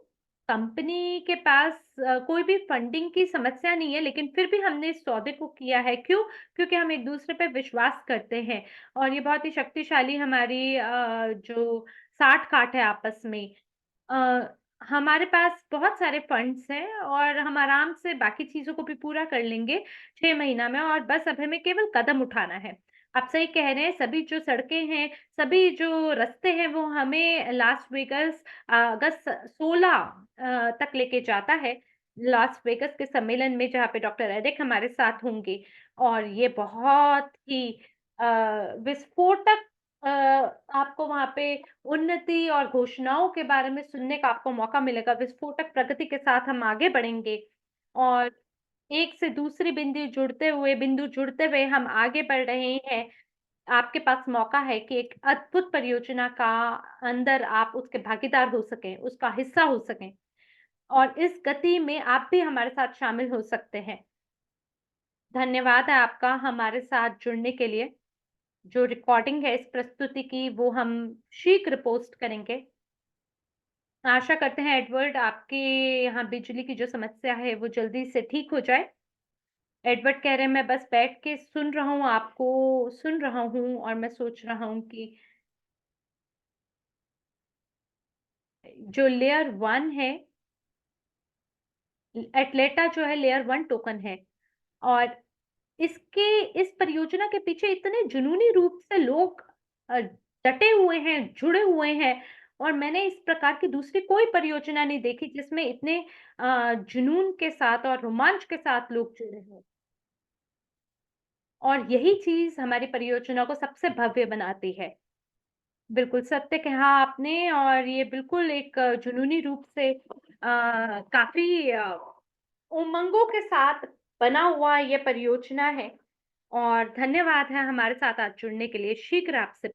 [SPEAKER 1] कंपनी के पास कोई भी फंडिंग की समस्या नहीं है, लेकिन फिर भी हमने इस सौदे को किया है। क्यों? क्योंकि हम एक-दूसरे पे विश्वास करते हैं और ये बहुत ही शक्तिशाली हमारी जो साठ-गाँठ है आपस में। अ, हमारे पास बहुत सारे फंड्स हैं और हम आराम से बाकी चीज़ों को भी पूरा कर लेंगे 6 महीना में और बस अब हमें केवल कदम उठाना है। आप सही कह रहे हैं, सभी जो सड़कें हैं, सभी जो रास्ते हैं, वो हमें लास वेगास अगस्त 16 तक लेके जाता है। लास वेगास के सम्मेलन में जहाँ पे डॉक्टर एरिक हमारे साथ होंगे और ये बहुत ही अ, विस्फोटक आपको वहाँ पे उन्नति और घोषणाओं के बारे में सुनने का आपको मौका मिलेगा। विस्फोटक प्रगति के साथ हम आगे बढ़ेंगे और एक से दूसरी बिंदु जुड़ते हुए हम आगे बढ़ रहे हैं। आपके पास मौका है कि एक अद्भुत परियोजना का अंदर आप उसके भागीदार हो सकें, उसका हिस्सा हो सकें और इस गति में आप भी हमारे साथ शामिल हो सकते हैं। धन्यवाद है आपका हमारे साथ जुड़ने के लिए। जो रिकॉर्डिंग है इस प्रस्तुति की वो हम शीघ्र पोस्ट करेंगे। आशा करते हैं एडवर्ड आपके यहाँ बिजली की जो समस्या है वो जल्दी से ठीक हो जाए। एडवर्ड कह रहे हैं मैं बस बैठ के सुन रहा हूँ, आपको सुन रहा हूँ और मैं सोच रहा हूँ कि जो लेयर 1 है, एटलेटा जो है लेयर 1 टोकन है और इसके इस परियोजना के पीछे इतने जुनूनी रूप से लोग अ, डटे हुए हैं, जुड़े हुए हैं और मैंने इस प्रकार की दूसरी कोई परियोजना नहीं देखी जिसमें इतने जुनून के साथ और रोमांच के साथ लोग जुड़े हों। और यही चीज़ हमारी परियोजना को सबसे भव्य बनाती है। बिल्कुल सत्य कहा आपने और ये बिल्कुल एक जुनूनी रूप से काफ़ी उमंगों के साथ बना हुआ ये परियोजना है और धन्यवाद है हमारे साथ आज जुड़ने के लिए। शीघ्र आपसे